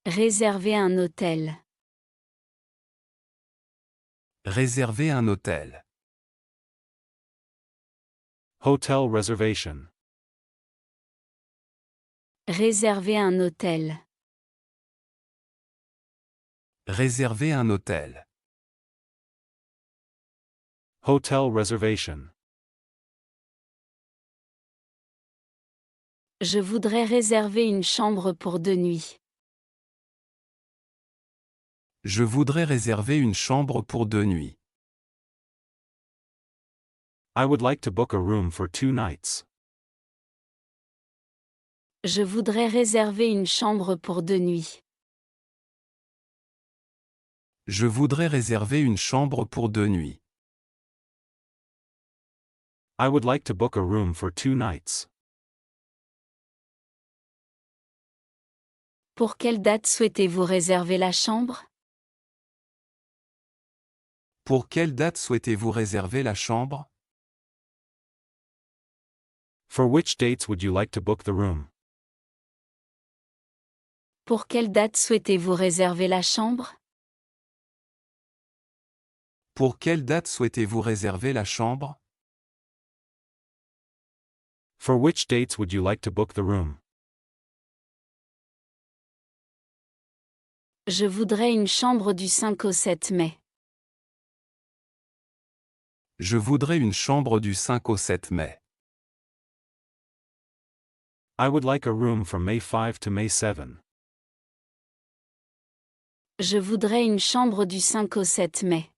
Réserver un hôtel. Réserver un hôtel. Hotel reservation. Réserver un hôtel. Réserver un hôtel. Hotel reservation. Je voudrais réserver une chambre pour 2 nuits. Je voudrais réserver une chambre pour 2 nuits. I would like to book a room for 2 nights. Je voudrais réserver une chambre pour 2 nuits. Je voudrais réserver une chambre pour 2 nuits. I would like to book a room for 2 nights. Pour quelle date souhaitez-vous réserver la chambre? Pour quelle date souhaitez-vous réserver la chambre? For which dates would you like to book the room? Pour quelle date souhaitez-vous réserver la chambre? Pour quelle date souhaitez-vous réserver la chambre? For which dates would you like to book the room? Je voudrais une chambre du 5 au 7 mai. Je voudrais une chambre du 5 au 7 mai. I would like a room from May 5 to May 7. Je voudrais une chambre du 5 au 7 mai.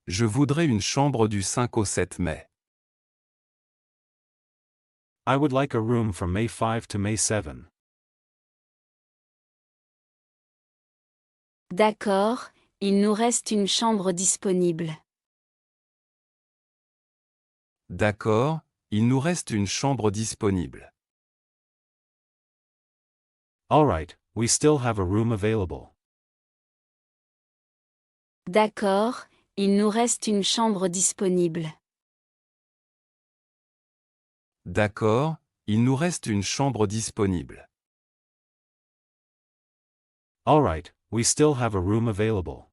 Je voudrais une chambre du 5 au 7 mai. I would like a room from May 5 to May 7. D'accord, il nous reste une chambre disponible. D'accord, il nous reste une chambre disponible. All right, we still have a room available. D'accord, il nous reste une chambre disponible. D'accord, il nous reste une chambre disponible. All right, we still have a room available.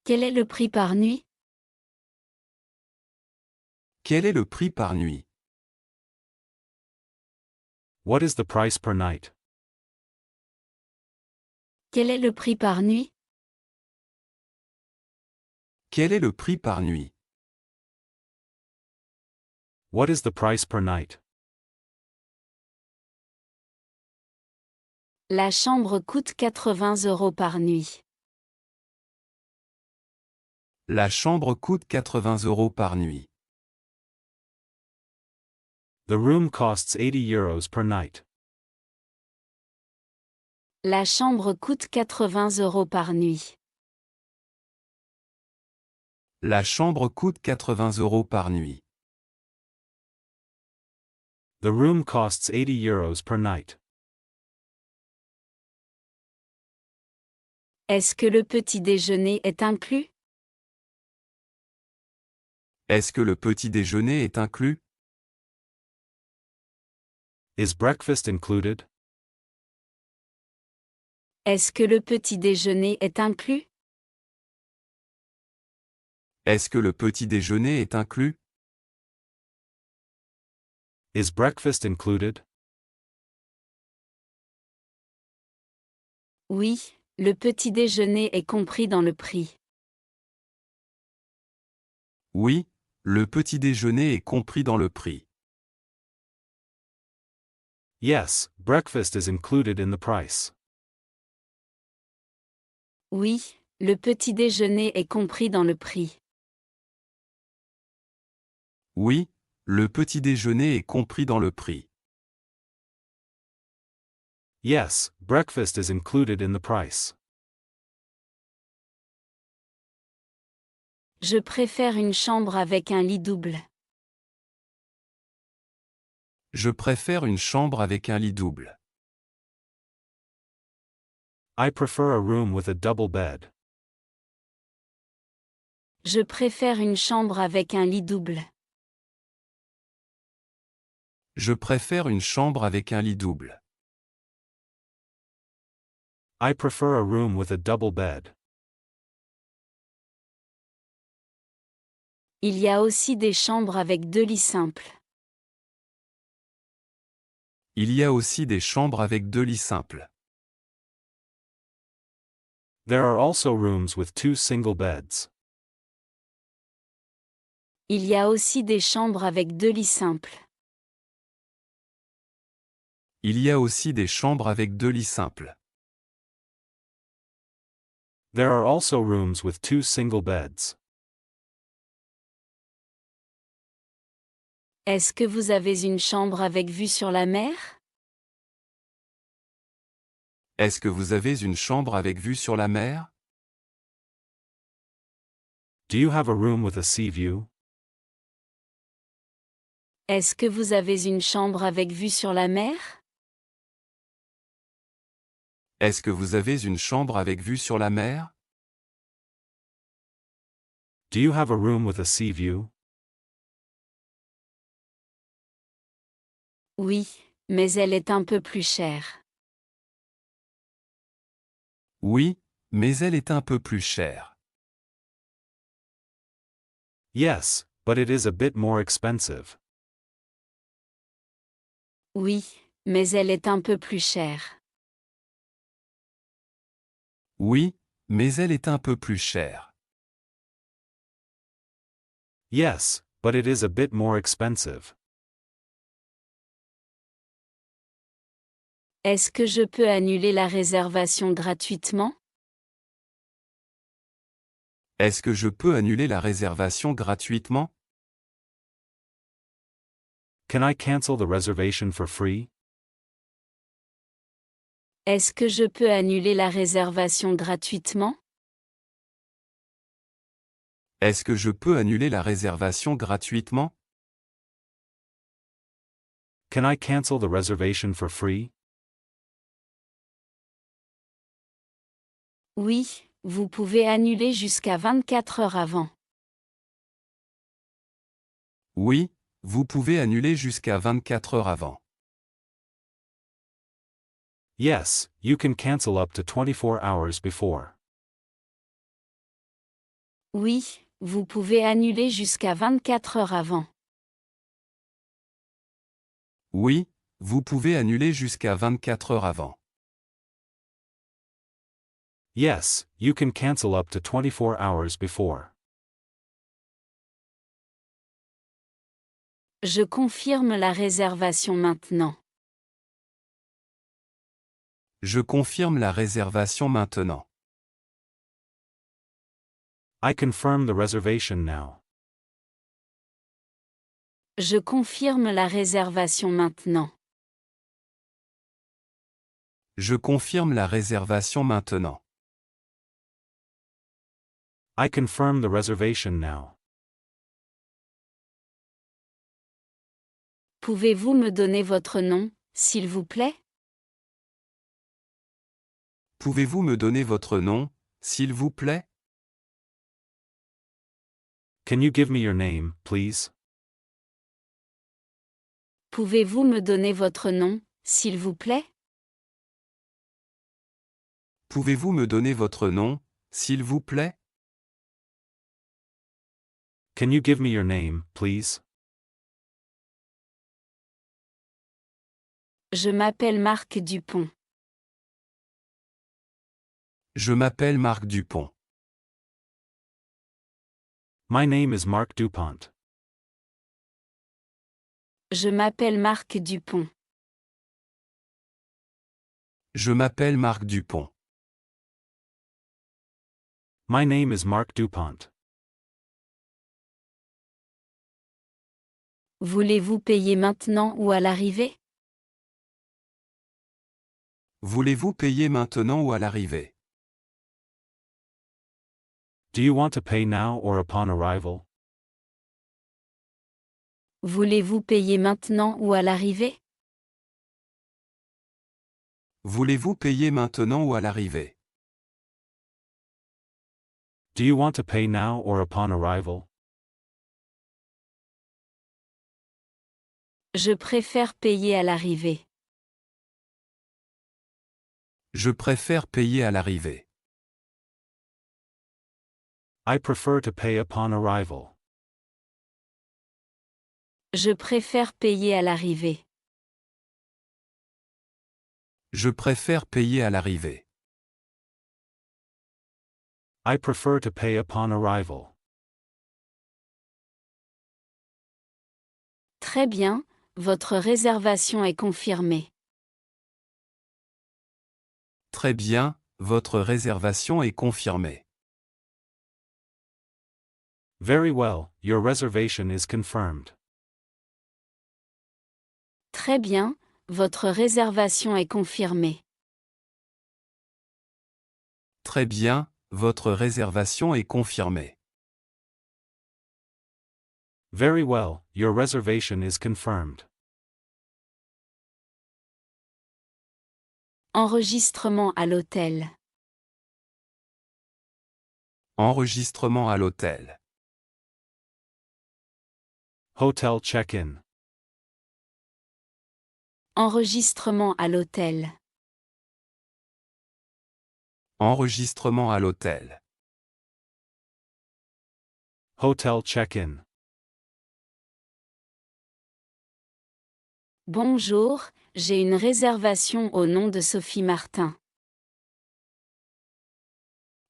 Quel est le prix par nuit? Quel est le prix par nuit? What is the price per night? Quel est le prix par nuit? Quel est le prix par nuit? What is the price per night? La chambre coûte 80 € par nuit. La chambre coûte 80 € par nuit. The room costs 80 euros per night. La chambre coûte 80 € par nuit. La chambre coûte 80 € par nuit. The room costs 80 euros per night. Est-ce que le petit déjeuner est inclus? Est-ce que le petit déjeuner est inclus? Is breakfast included? Est-ce que le petit déjeuner est inclus? Est-ce que le petit déjeuner est inclus? Is breakfast included? Oui, le petit déjeuner est compris dans le prix. Oui, le petit déjeuner est compris dans le prix. Yes, breakfast is included in the price. Oui, le petit déjeuner est compris dans le prix. Oui, le petit déjeuner est compris dans le prix. Yes, breakfast is included in the price. Je préfère une chambre avec un lit double. Je préfère une chambre avec un lit double. I prefer a room with a double bed. Je préfère une chambre avec un lit double. Je préfère une chambre avec un lit double. I prefer a room with a double bed. Il y a aussi des chambres avec 2 lits simples. Il y a aussi des chambres avec 2 lits simples. There are also rooms with 2 single beds. Il y a aussi des chambres avec 2 lits simples. Il y a aussi des chambres avec 2 lits simples. There are also rooms with 2 single beds. Est-ce que vous avez une chambre avec vue sur la mer? Est-ce que vous avez une chambre avec vue sur la mer? Do you have a room with a sea view? Est-ce que vous avez une chambre avec vue sur la mer? Est-ce que vous avez une chambre avec vue sur la mer? Do you have a room with a sea view? Oui, mais elle est un peu plus chère. Oui, mais elle est un peu plus chère. Yes, but it is a bit more expensive. Oui, mais elle est un peu plus chère. Oui, mais elle est un peu plus chère. Yes, but it is a bit more expensive. Est-ce que je peux annuler la réservation gratuitement? Est-ce que je peux annuler la réservation gratuitement? Can I cancel the reservation for free? Est-ce que je peux annuler la réservation gratuitement? Est-ce que je peux annuler la réservation gratuitement? Can I cancel the reservation for free? Oui, vous pouvez annuler jusqu'à 24 heures avant. Oui, vous pouvez annuler jusqu'à 24 heures avant. Yes, you can cancel up to 24 hours before. Oui, vous pouvez annuler jusqu'à 24 heures avant. Oui, vous pouvez annuler jusqu'à 24 heures avant. Yes, you can cancel up to 24 hours before. Je confirme la réservation maintenant. Je confirme la réservation maintenant. I confirm the reservation now. Je confirme la réservation maintenant. Je confirme la réservation maintenant. I confirm the reservation now. Pouvez-vous me donner votre nom, s'il vous plaît? Pouvez-vous me donner votre nom, s'il vous plaît? Can you give me your name, please? Pouvez-vous me donner votre nom, s'il vous plaît? Pouvez-vous me donner votre nom, s'il vous plaît? Can you give me your name, please? Je m'appelle Marc Dupont. Je m'appelle Marc Dupont. My name is Mark DuPont. Je m'appelle Marc Dupont. Je m'appelle Marc Dupont. My name is Mark DuPont. Voulez-vous payer maintenant ou à l'arrivée? Voulez-vous payer maintenant ou à l'arrivée? Do you want to pay now or upon arrival? Voulez-vous payer maintenant ou à l'arrivée? Voulez-vous payer maintenant ou à l'arrivée? Do you want to pay now or upon arrival? Je préfère payer à l'arrivée. Je préfère payer à l'arrivée. I prefer to pay upon arrival. Je préfère payer à l'arrivée. Je préfère payer à l'arrivée. I prefer to pay upon arrival. Très bien, votre réservation est confirmée. Très bien, votre réservation est confirmée. Very well, your reservation is confirmed. Très bien, votre réservation est confirmée. Très bien, votre réservation est confirmée. Very well, your reservation is confirmed. Enregistrement à l'hôtel. Enregistrement à l'hôtel. Hotel check-in. Enregistrement à l'hôtel. Enregistrement à l'hôtel. Hotel check-in. Bonjour, j'ai une réservation au nom de Sophie Martin.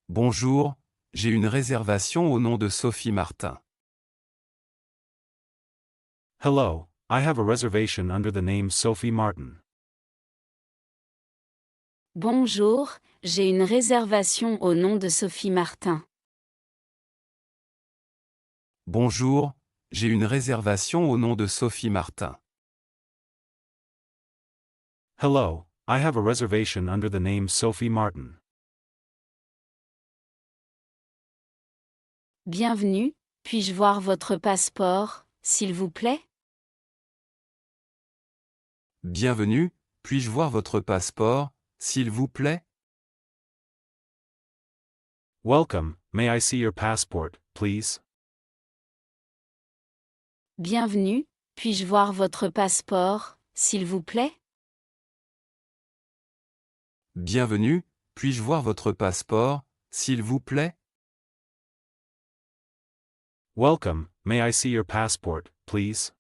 Bonjour, j'ai une réservation au nom de Sophie Martin. Hello, I have a reservation under the name Sophie Martin. Bonjour, j'ai une réservation au nom de Sophie Martin. Bonjour, j'ai une réservation au nom de Sophie Martin. Hello, I have a reservation under the name Sophie Martin. Bienvenue, puis-je voir votre passeport, s'il vous plaît? Bienvenue, puis-je voir votre passeport, s'il vous plaît? Welcome, may I see your passport, please? Bienvenue, puis-je voir votre passeport, s'il vous plaît? Bienvenue, puis-je voir votre passeport, s'il vous plaît? Welcome, may I see your passport, please?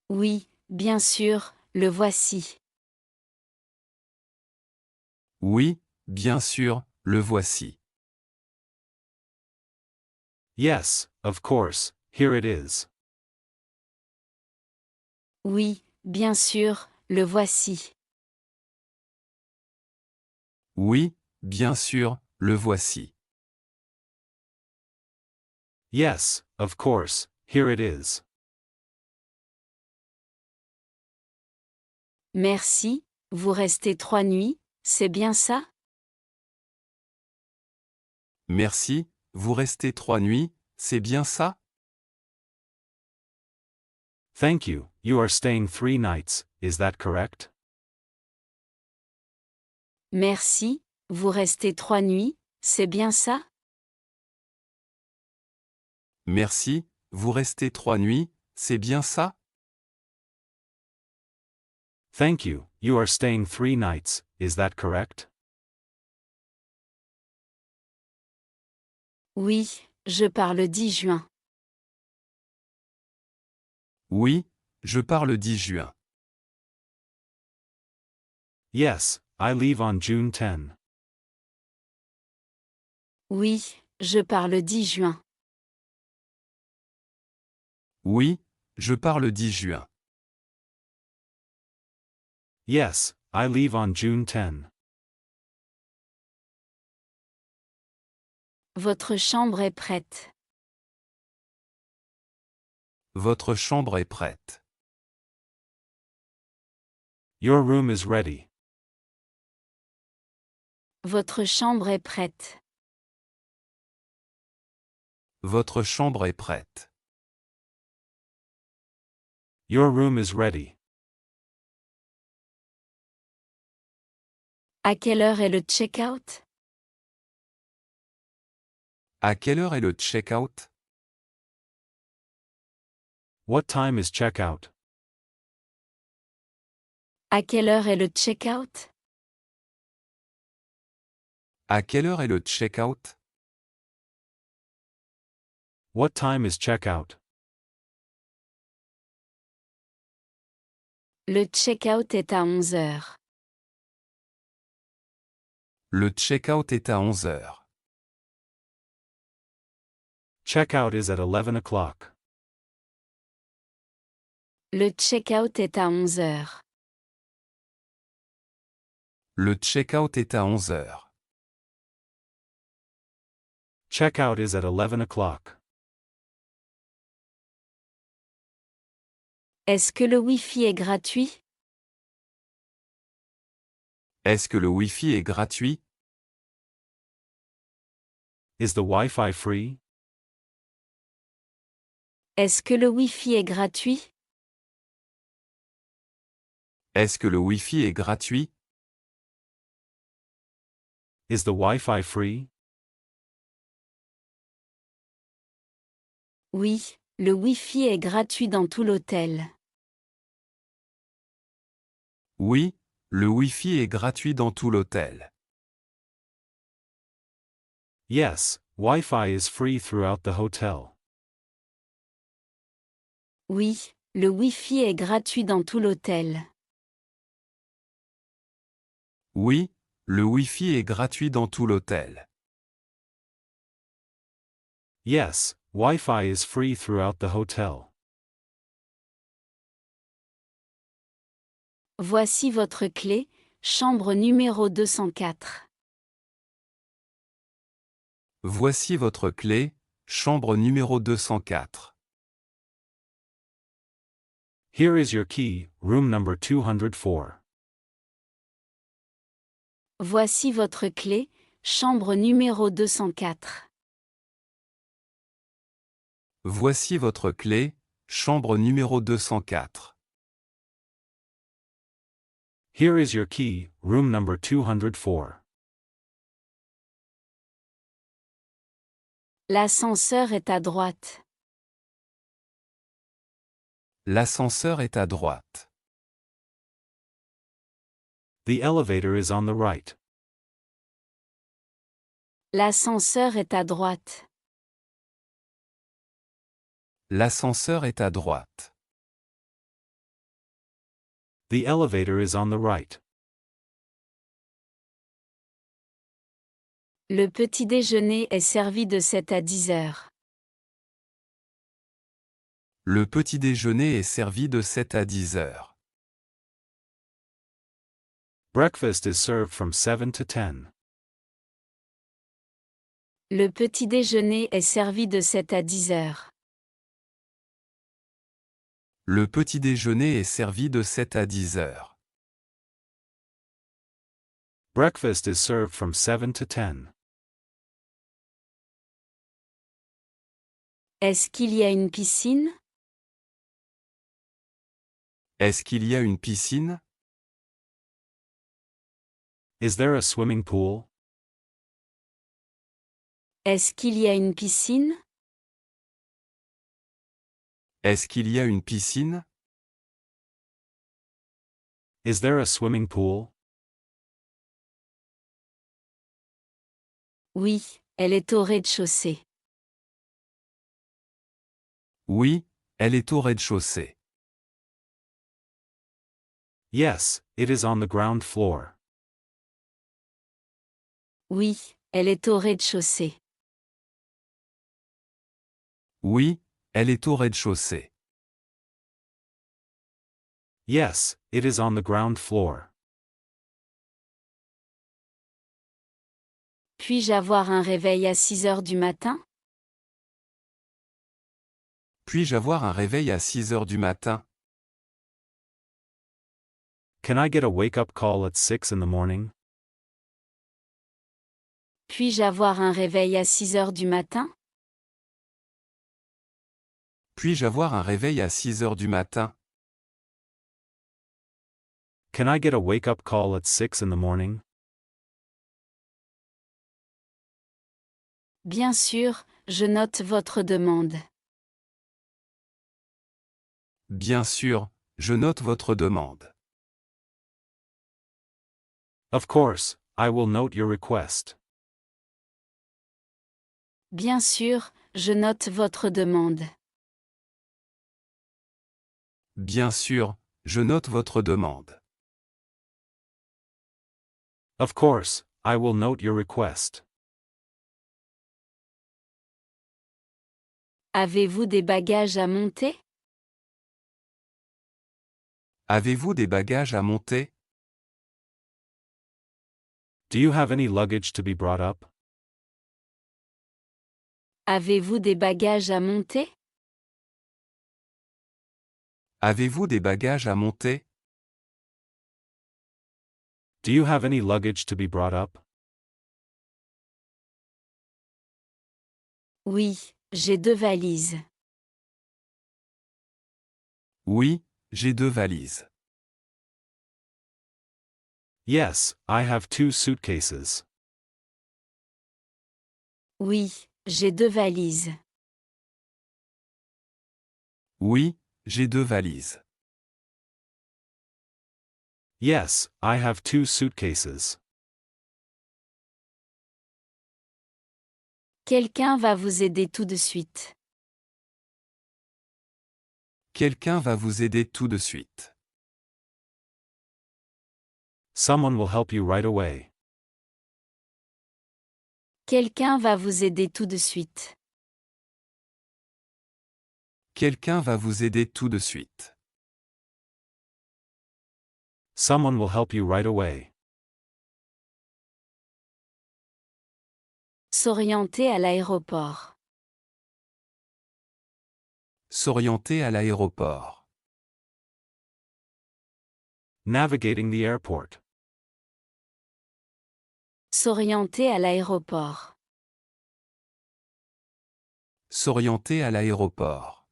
Oui, bien sûr, le voici. Oui, bien sûr, le voici. Yes, of course, here it is. Oui, bien sûr, le voici. Oui, bien sûr, le voici. Yes, of course, here it is. Merci, vous restez 3 nuits, c'est bien ça? Merci, vous restez 3 nuits, c'est bien ça? Thank you, you are staying 3 nights, is that correct? Merci, vous restez 3 nuits, c'est bien ça? Merci, vous restez 3 nuits, c'est bien ça? Thank you, you are staying 3 nights, is that correct? Oui, je pars le 10 juin. Oui, je pars le 10 juin. Yes, I leave on June 10. Oui, je pars le 10 juin. Oui, je pars le 10 juin. Yes, I leave on June 10. Votre chambre est prête. Votre chambre est prête. Your room is ready. Votre chambre est prête. Votre chambre est prête. Your room is ready. À quelle heure est le check-out? À quelle heure est le check-out? What time is checkout? À quelle heure est le check-out? À quelle heure est le check-out? What time is checkout? Le check-out est à 11 heures. Le check-out est à 11 heures. Checkout is at 11 o'clock. Le check-out est à 11 heures. Le check-out est à 11 heures. Checkout is at 11 o'clock. Est-ce que le Wi-Fi est gratuit? Est-ce que le Wi-Fi est gratuit? Is the Wi-Fi free? Est-ce que le Wi-Fi est gratuit? Est-ce que le Wi-Fi est gratuit? Is the Wi-Fi free? Oui, le Wi-Fi est gratuit dans tout l'hôtel. Oui, le Wi-Fi est gratuit dans tout l'hôtel. Yes, Wi-Fi is free throughout the hotel. Oui, le Wi-Fi est gratuit dans tout l'hôtel. Oui, le Wi-Fi est gratuit dans tout l'hôtel. Yes, Wi-Fi is free throughout the hotel. Voici votre clé, chambre numéro 204. Voici votre clé, chambre numéro 204. Here is your key, room number 204. Voici votre clé, chambre numéro 204. Voici votre clé, chambre numéro 204. Here is your key, room number 204. L'ascenseur est à droite. L'ascenseur est à droite. The elevator is on the right. L'ascenseur est à droite. L'ascenseur est à droite. The elevator is on the right. Le petit déjeuner est servi de 7 à 10 heures. Le petit déjeuner est servi de 7 à 10 heures. Breakfast is served from 7 to 10. Le petit déjeuner est servi de 7 à 10 heures. Le petit déjeuner est servi de 7 à 10 heures. Breakfast is served from 7 to 10. Est-ce qu'il y a une piscine? Est-ce qu'il y a une piscine? Is there a swimming pool? Est-ce qu'il y a une piscine? Est-ce qu'il y a une piscine? Is there a swimming pool? Oui, elle est au rez-de-chaussée. Oui, elle est au rez-de-chaussée. Yes, it is on the ground floor. Oui, elle est au rez-de-chaussée. Oui, elle est au rez-de-chaussée. Yes, it is on the ground floor. Puis-je avoir un réveil à 6 heures du matin? Puis-je avoir un réveil à 6 heures du matin? Can I get a wake-up call at 6 in the morning? Puis-je avoir un réveil à 6 heures du matin? Puis-je avoir un réveil à 6 heures du matin? Can I get a wake-up call at 6 in the morning? Bien sûr, je note votre demande. Bien sûr, je note votre demande. Of course, I will note your request. Bien sûr, je note votre demande. Bien sûr, je note votre demande. Of course, I will note your request. Avez-vous des bagages à monter? Avez-vous des bagages à monter? Do you have any luggage to be brought up? Avez-vous des bagages à monter? Avez-vous des bagages à monter? Do you have any luggage to be brought up? Oui, j'ai 2 valises. Oui, j'ai 2 valises. Yes, I have 2 suitcases. Oui, j'ai 2 valises. Oui, j'ai 2 valises. Yes, I have 2 suitcases. Quelqu'un va vous aider tout de suite. Quelqu'un va vous aider tout de suite. Someone will help you right away. Quelqu'un va vous aider tout de suite. Quelqu'un va vous aider tout de suite. Someone will help you right away. S'orienter à l'aéroport. S'orienter à l'aéroport. Navigating the airport. S'orienter à l'aéroport. S'orienter à l'aéroport.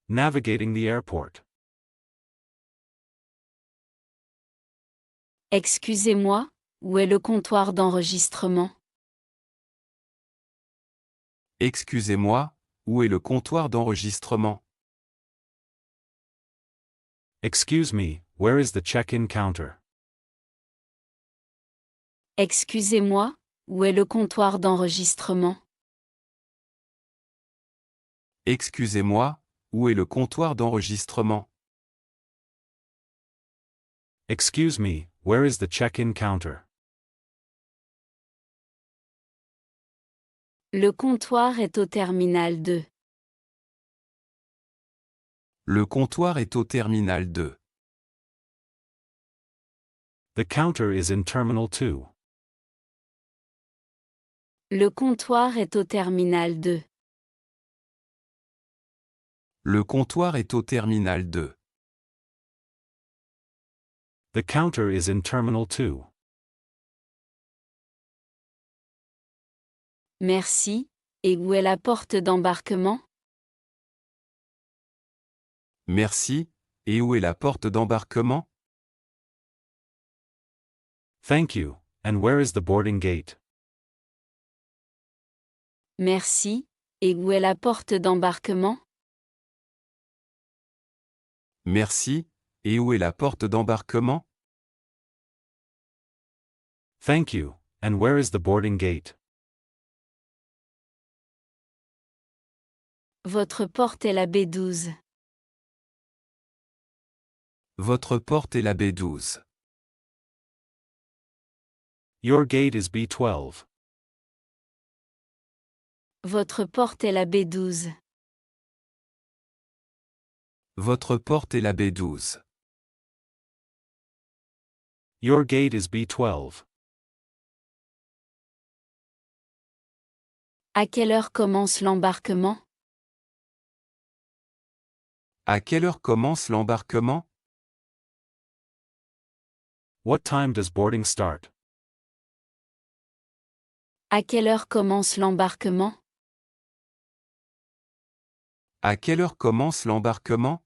Navigating the airport. Excusez-moi, où est le comptoir d'enregistrement? Excusez-moi, où est le comptoir d'enregistrement? Excuse me, where is the check-in counter? Excusez-moi, où est le comptoir d'enregistrement? Excusez-moi, où est le comptoir d'enregistrement? Excuse me, where is the check-in counter? Le comptoir est au terminal 2. Le comptoir est au terminal 2. The counter is in Terminal 2. Le comptoir est au terminal 2. Le comptoir est au terminal 2. The counter is in Terminal 2. Merci. Et où est la porte d'embarquement? Merci, et où est la porte d'embarquement? Thank you, and where is the boarding gate? Merci. Et où est la porte d'embarquement? Merci, et où est la porte d'embarquement? Thank you, and where is the boarding gate? Votre porte est la B12. Votre porte est la B12. Your gate is B12. Votre porte est la B12. Votre porte est la B12. Your gate is B12. À quelle heure commence l'embarquement? À quelle heure commence l'embarquement? What time does boarding start? À quelle heure commence l'embarquement? À quelle heure commence l'embarquement?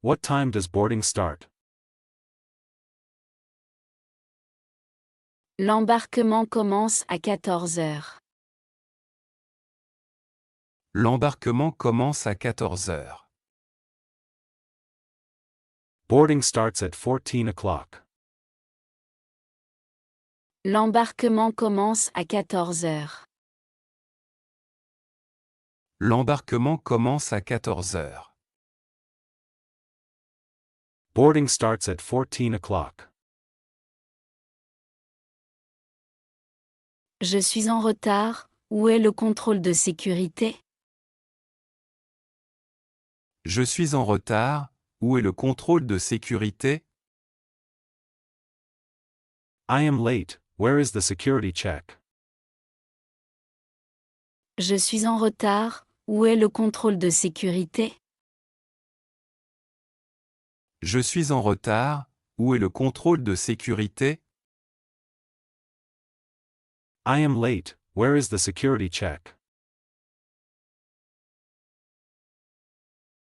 What time does boarding start? L'embarquement commence à 14 heures. L'embarquement commence à 14 heures. Boarding starts at 14 o'clock. L'embarquement commence à 14 heures. L'embarquement commence à 14 heures. Boarding starts at 14 o'clock. Je suis en retard, où est le contrôle de sécurité? Je suis en retard, où est le contrôle de sécurité? I am late, where is the security check? Je suis en retard, où est le contrôle de sécurité? Je suis en retard, où est le contrôle de sécurité? I am late, where is the security check?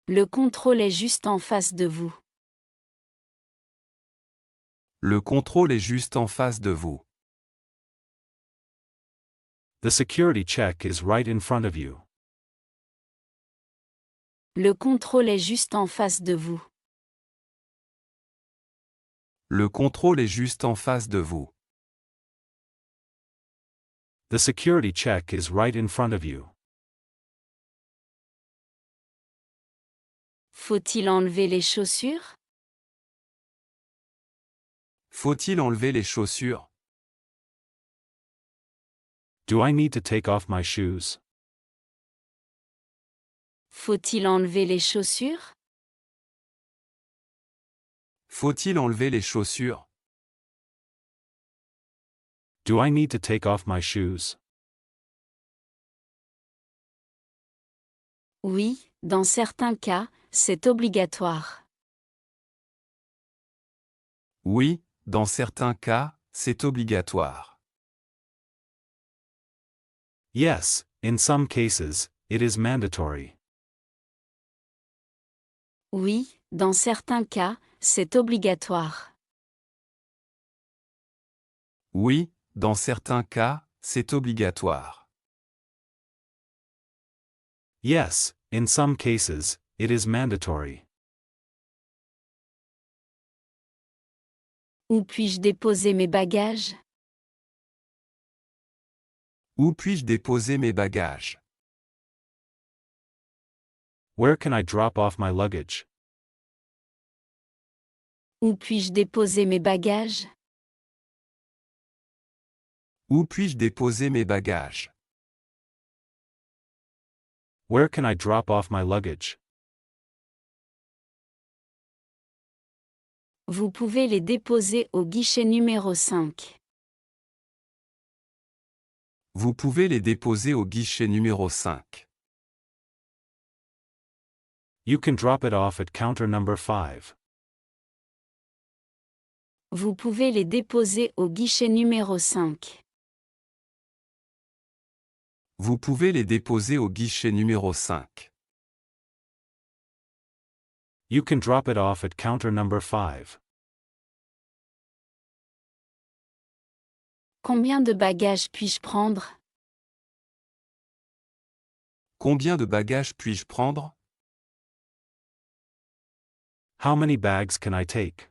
Le contrôle est juste en face de vous. Le contrôle est juste en face de vous. The security check is right in front of you. Le contrôle est juste en face de vous. Le contrôle est juste en face de vous. The security check is right in front of you. Faut-il enlever les chaussures? Faut-il enlever les chaussures? Do I need to take off my shoes? Faut-il enlever les chaussures? Faut-il enlever les chaussures? Do I need to take off my shoes? Oui, dans certains cas, c'est obligatoire. Oui, dans certains cas, c'est obligatoire. Yes, in some cases, it is mandatory. Oui, dans certains cas, c'est obligatoire. Oui, dans certains cas, c'est obligatoire. Yes, in some cases, it is mandatory. Où puis-je déposer mes bagages? Où puis-je déposer mes bagages? Where can I drop off my luggage? Où puis-je déposer mes bagages? Où puis-je déposer mes bagages? Where can I drop off my luggage? Vous pouvez les déposer au guichet numéro 5. Vous pouvez les déposer au guichet numéro 5. You can drop it off at counter number 5. Vous pouvez les déposer au guichet numéro 5. Vous pouvez les déposer au guichet numéro 5. You can drop it off at counter number 5. Combien de bagages puis-je prendre? Combien de bagages puis-je prendre? How many bags can I take?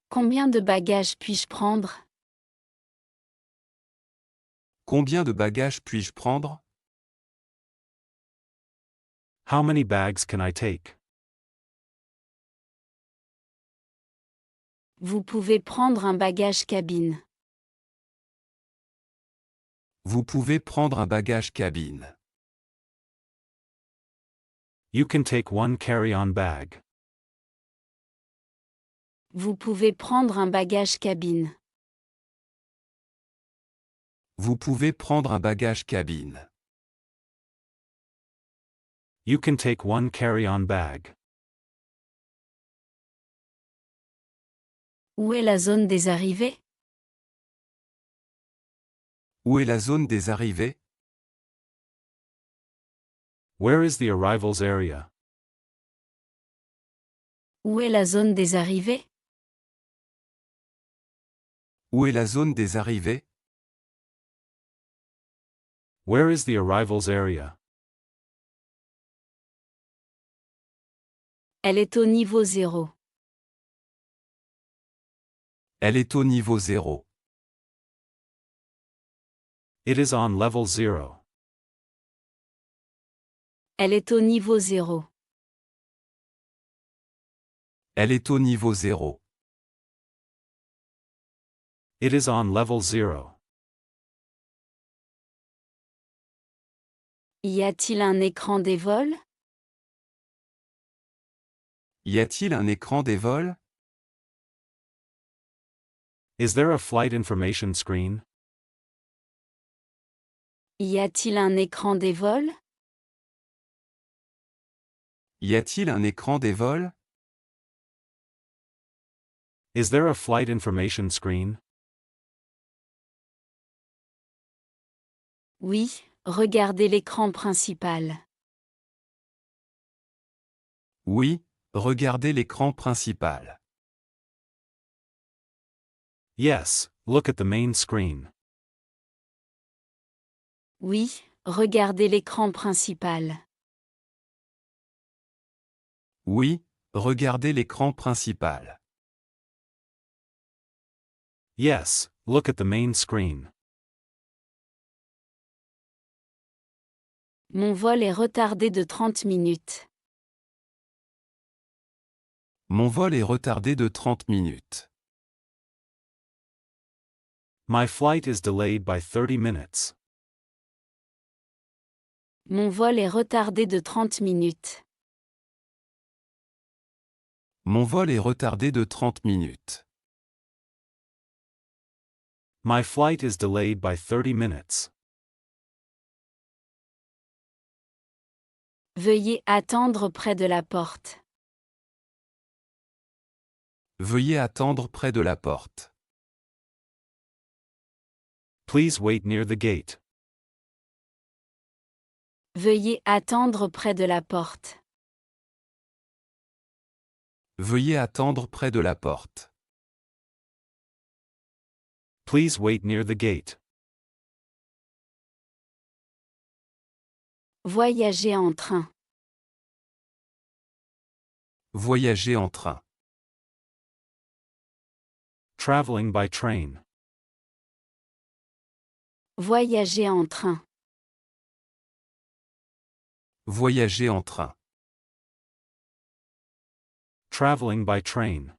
Combien de bagages puis-je prendre? Combien de bagages puis-je prendre? How many bags can I take? Vous pouvez prendre un bagage cabine. Vous pouvez prendre un bagage cabine. You can take one carry-on bag. Vous pouvez prendre un bagage cabine. Vous pouvez prendre un bagage cabine. You can take one carry-on bag. Où est la zone des arrivées? Où est la zone des arrivées? Where is the arrivals area? Où est la zone des arrivées? Où est la zone des arrivées? Where is the arrivals area? Elle est au niveau 0. Elle est au niveau 0. It is on level 0. Elle est au niveau 0. Elle est au niveau 0. It is on level 0. Y a-t-il un écran des vols? Y a-t-il un écran des vols? Is there a flight information screen? Y a-t-il un écran des vols? Y a-t-il un écran des vols? Is there a flight information screen? Oui, regardez l'écran principal. Oui, regardez l'écran principal. Yes, look at the main screen. Oui, regardez l'écran principal. Oui, regardez l'écran principal. Yes, look at the main screen. Mon vol est retardé de 30 minutes. Mon vol est retardé de 30 minutes. My flight is delayed by 30 minutes. Mon vol est retardé de 30 minutes. Mon vol est retardé de 30 minutes. My flight is delayed by 30 minutes. Veuillez attendre près de la porte. Veuillez attendre près de la porte. Please wait near the gate. Veuillez attendre près de la porte. Veuillez attendre près de la porte. Please wait near the gate. Voyager en train. Voyager en train. Traveling by train. Voyager en train. Voyager en train. Traveling by train.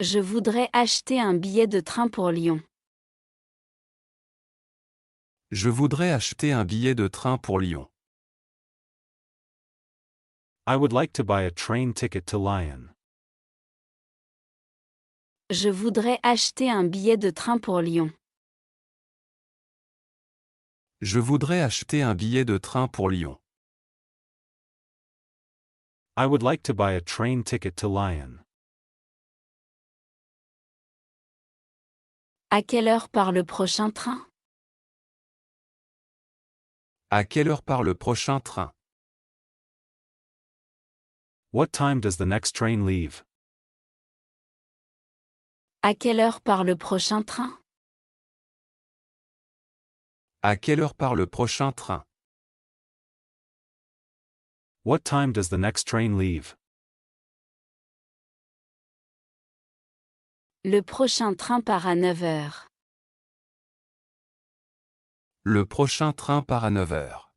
Je voudrais acheter un billet de train pour Lyon. Je voudrais acheter un billet de train pour Lyon. I would like to buy a train ticket to Lyon. Je voudrais acheter un billet de train pour Lyon. Je voudrais acheter un billet de train pour Lyon. I would like to buy a train ticket to Lyon. À quelle heure part le prochain train? À quelle heure part le prochain train? What time does the next train leave? À quelle heure part le prochain train? À quelle heure part le prochain train? What time does the next train leave? Le prochain train part à 9 heures. Le prochain train part à 9 heures.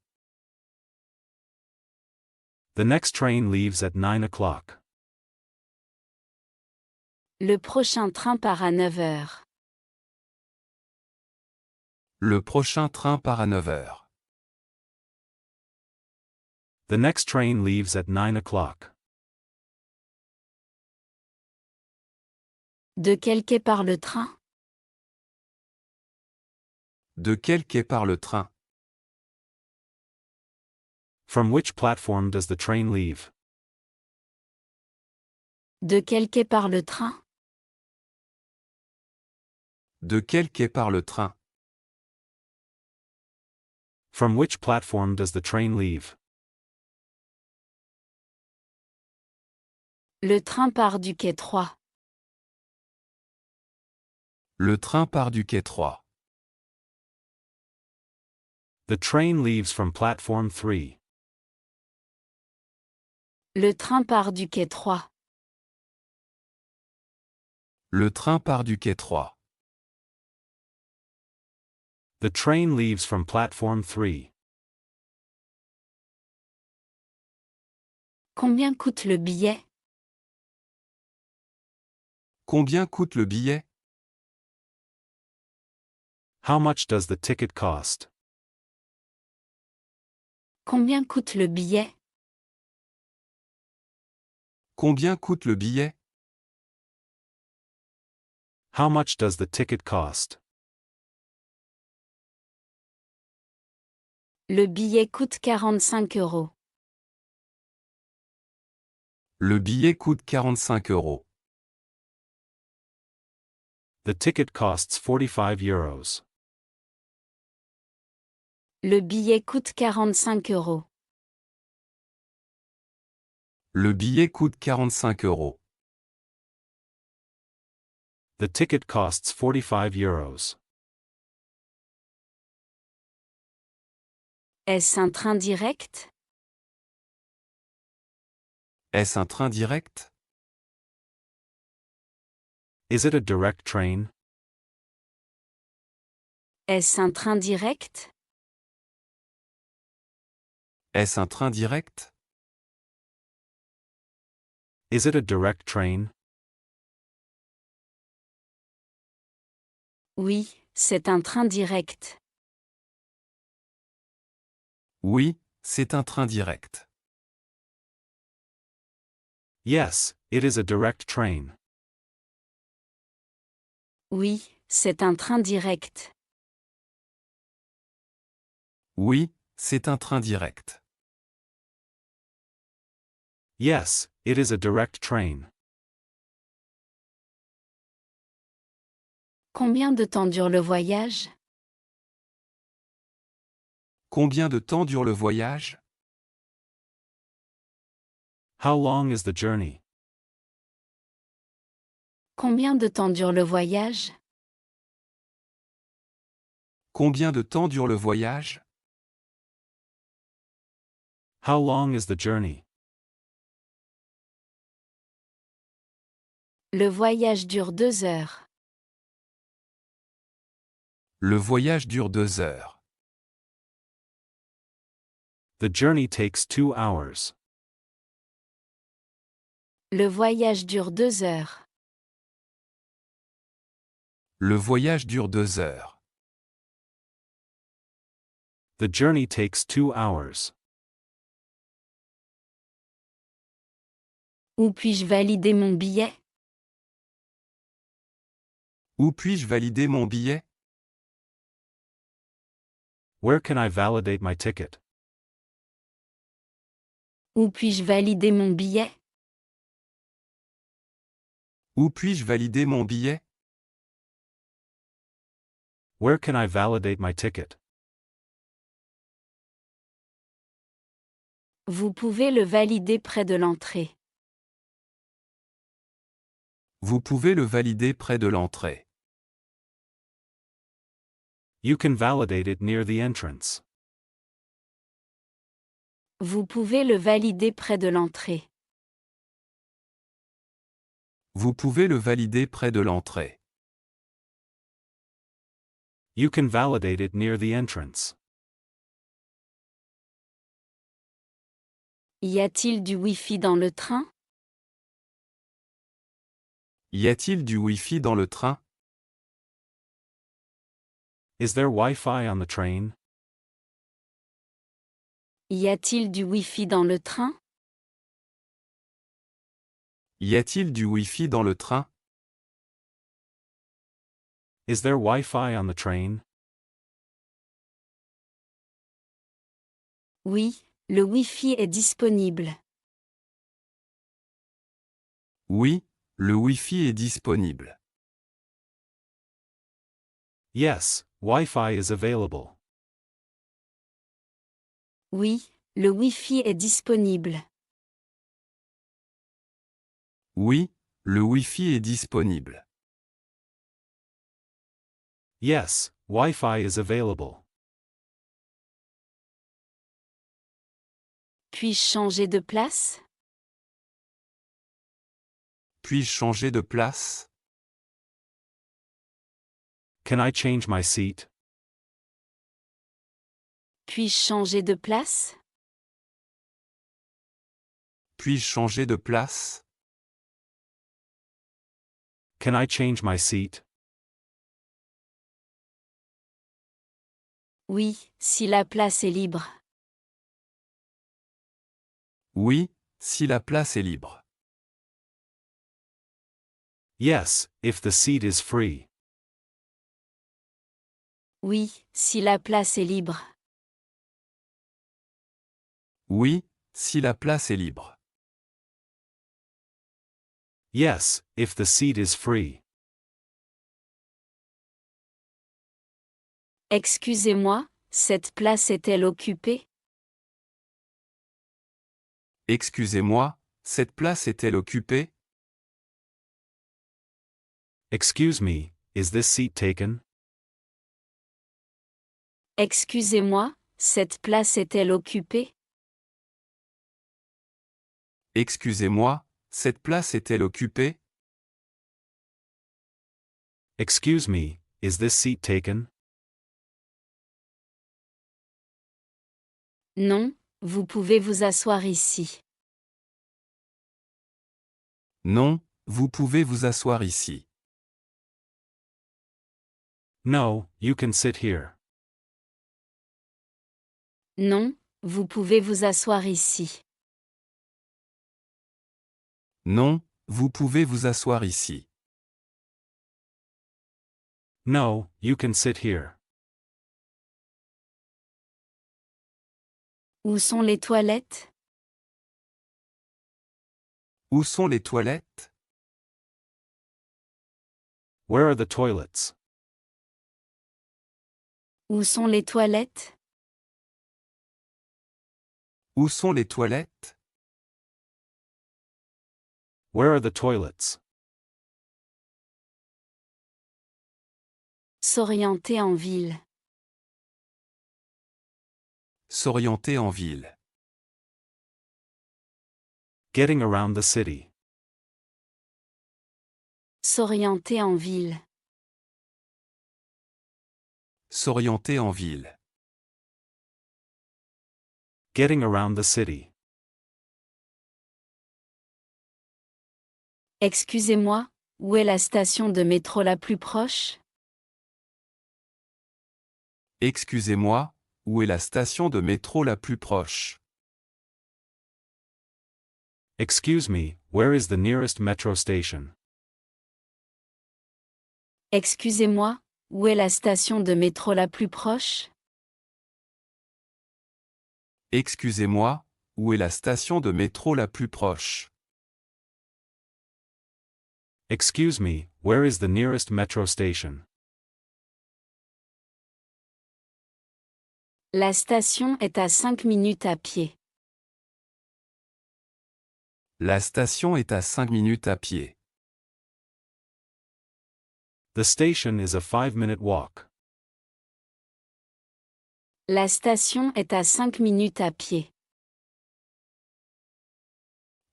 The next train leaves at 9 o'clock. Le prochain train part à 9 heures. Le prochain train part à 9 heures. The next train leaves at 9 o'clock. De quel quai part le train? De quel quai part le train? From which platform does the train leave? De quel quai part le train? De quel quai part le train? From which platform does the train leave? Le train part du quai 3. Le train part du quai 3. The train leaves from platform 3. Le train part du quai 3. Le train part du quai 3. The train leaves from platform 3. Combien coûte le billet? Combien coûte le billet? How much does the ticket cost? Combien coûte le billet? Combien coûte le billet? How much does the ticket cost? Le billet coûte 45 €. Le billet coûte 45 euros. The ticket costs 45 euros. Le billet coûte 45 €. Le billet coûte 45 euros. The ticket costs 45 euros. Est-ce un train direct? Est-ce un train direct? Is it a direct train? Est-ce un train direct? Est-ce un train direct? Is it a direct train? Oui, c'est un train direct. Oui, c'est un train direct. Yes, it is a direct train. Oui, c'est un train direct. Oui, c'est un train direct. Yes, it is a direct train. Combien de temps dure le voyage? Combien de temps dure le voyage? How long is the journey? Combien de temps dure le voyage? Combien de temps dure le voyage? How long is the journey? Le voyage dure 2 heures. Le voyage dure 2 heures. The journey takes 2 hours. Le voyage dure 2 heures. Le voyage dure 2 heures. The journey takes 2 hours. Où puis-je valider mon billet? Où puis-je valider mon billet? Where can I validate my ticket? Où puis-je valider mon billet? Où puis-je valider mon billet? Where can I validate my ticket? Vous pouvez le valider près de l'entrée. Vous pouvez le valider près de l'entrée. You can validate it near the entrance. Vous pouvez le valider près de l'entrée. Vous pouvez le valider près de l'entrée. You can validate it near the entrance. Y a-t-il du Wi-Fi dans le train? Y a-t-il du Wi-Fi dans le train? Is there Wi-Fi on the train? Y a-t-il du Wi-Fi dans le train? Y a-t-il du Wi-Fi dans le train? Is there Wi-Fi on the train? Oui, le Wi-Fi est disponible. Oui, le Wi-Fi est disponible. Yes, Wi-Fi is available. Oui, le Wi-Fi est disponible. Oui, le Wi-Fi est disponible. Yes, Wi-Fi is available. Puis-je changer de place? Puis-je changer de place? Can I change my seat? Puis-je changer de place? Puis-je changer de place? Can I change my seat? Oui, si la place est libre. Oui, si la place est libre. Yes, if the seat is free. Oui, si la place est libre. Oui, si la place est libre. Yes, if the seat is free. Excusez-moi, cette place est-elle occupée? Excusez-moi, cette place est-elle occupée? Excuse me, is this seat taken? Excusez-moi, cette place est-elle occupée? Excusez-moi, cette place est-elle occupée? Excuse me, is this seat taken? Non, vous pouvez vous asseoir ici. Non, vous pouvez vous asseoir ici. No, you can sit here. Non, vous pouvez vous asseoir ici. Non, vous pouvez vous asseoir ici. No, you can sit here. Où sont les toilettes? Où sont les toilettes? Where are the toilets? Où sont les toilettes? Où sont les toilettes? Where are the toilets? S'orienter en ville. S'orienter en ville. Getting around the city. S'orienter en ville. S'orienter en ville. Getting around the city. Excusez-moi, où est la station de métro la plus proche? Excusez-moi, où est la station de métro la plus proche? Excuse me, where is the nearest metro station? Excusez-moi, où est la station de métro la plus proche? Excusez-moi, où est la station de métro la plus proche? Excuse me, where is the nearest metro station? La station est à 5 minutes à pied. La station est à 5 minutes à pied. The station is a 5-minute walk. La station est à 5 minutes à pied.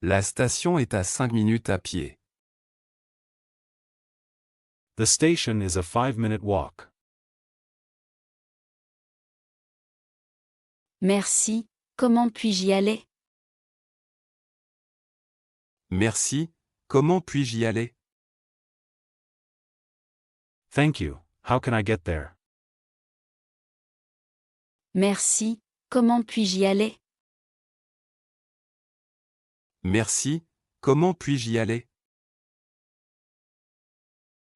La station est à 5 minutes à pied. The station is a 5-minute walk. Merci, comment puis-je y aller? Merci, comment puis-je y aller? Thank you, how can I get there? Merci, comment puis-je y aller? Merci, comment puis-je y aller?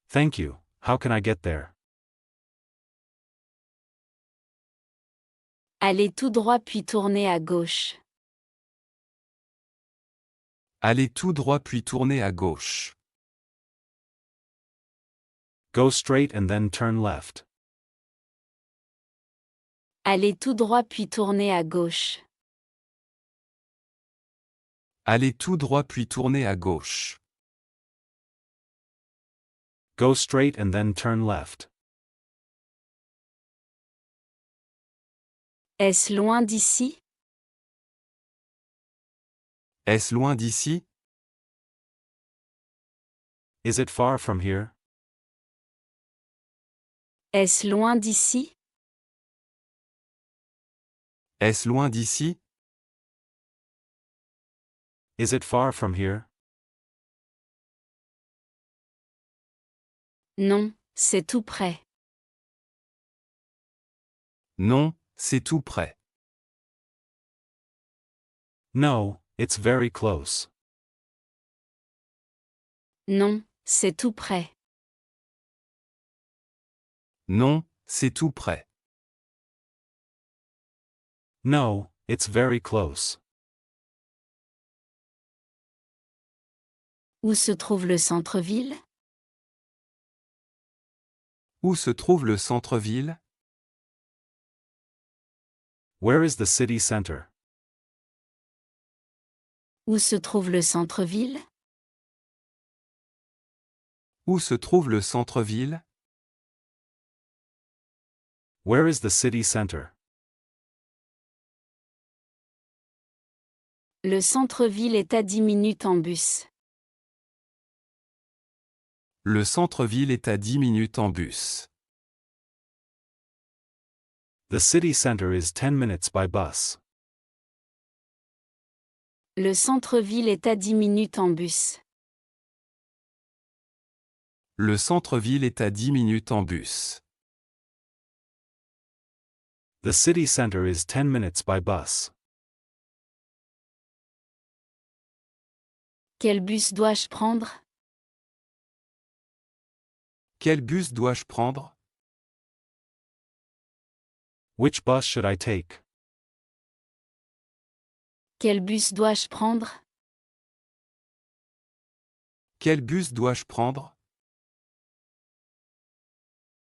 Thank you, how can I get there? Allez tout droit puis tournez à gauche. Allez tout droit puis tournez à gauche. Go straight and then turn left. Allez tout droit puis tournez à gauche. Allez tout droit puis tournez à gauche. Go straight and then turn left. Est-ce loin d'ici? Est-ce loin d'ici? Is it far from here? Est-ce loin d'ici? Est-ce loin d'ici? Is it far from here? Non, c'est tout près. Non, c'est tout près. No, it's very close. Non, c'est tout près. Non, c'est tout près. No, it's very close. Où se trouve le centre-ville? Où se trouve le centre-ville? Where is the city center? Où se trouve le centre-ville? Où se trouve le centre-ville? Where is the city center? Le centre-ville est à 10 minutes en bus. Le centre-ville est à 10 minutes en bus. The city center is 10 minutes by bus. Le centre-ville est à 10 minutes en bus. Le centre-ville est à 10 minutes en bus. The city center is 10 minutes by bus. Quel bus dois-je prendre? Quel bus dois-je prendre? Which bus should I take? Quel bus dois-je prendre? Quel bus dois-je prendre?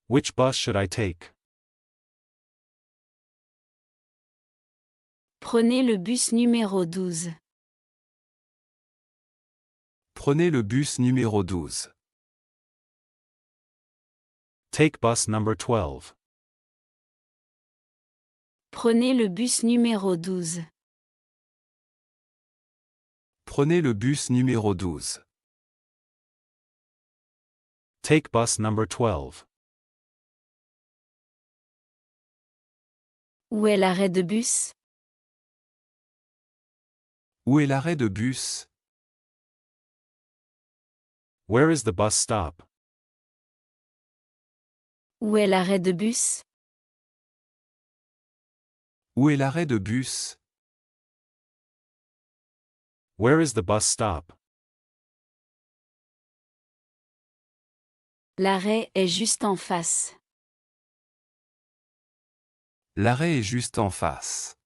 Which bus should I take? Prenez le bus numéro 12. Prenez le bus numéro 12. Take bus number 12. Prenez le bus numéro 12. Prenez le bus numéro 12. Take bus number 12. Où est l'arrêt de bus? Où est l'arrêt de bus? Where is the bus stop? Où est l'arrêt de bus? Où est l'arrêt de bus? Where is the bus stop? L'arrêt est juste en face. L'arrêt est juste en face.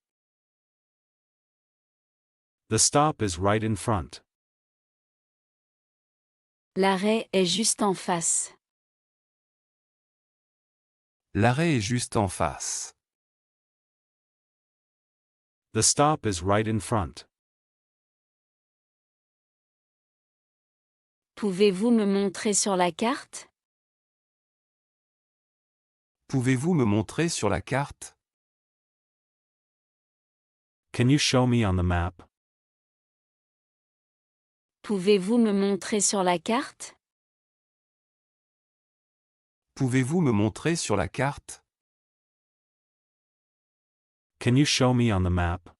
The stop is right in front. L'arrêt est juste en face. L'arrêt est juste en face. The stop is right in front. Pouvez-vous me montrer sur la carte? Pouvez-vous me montrer sur la carte? Can you show me on the map? Pouvez-vous me montrer sur la carte? Pouvez-vous me montrer sur la carte? Can you show me on the map?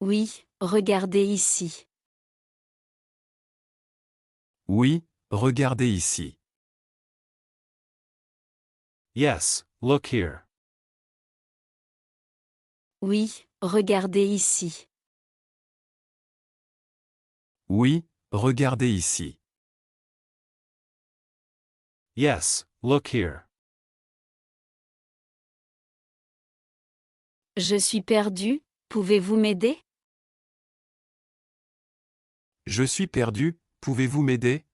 Oui, regardez ici. Oui, regardez ici. Yes, look here. Oui, regardez ici. Oui, regardez ici. Yes, look here. Je suis perdu, pouvez-vous m'aider? Je suis perdu, pouvez-vous m'aider?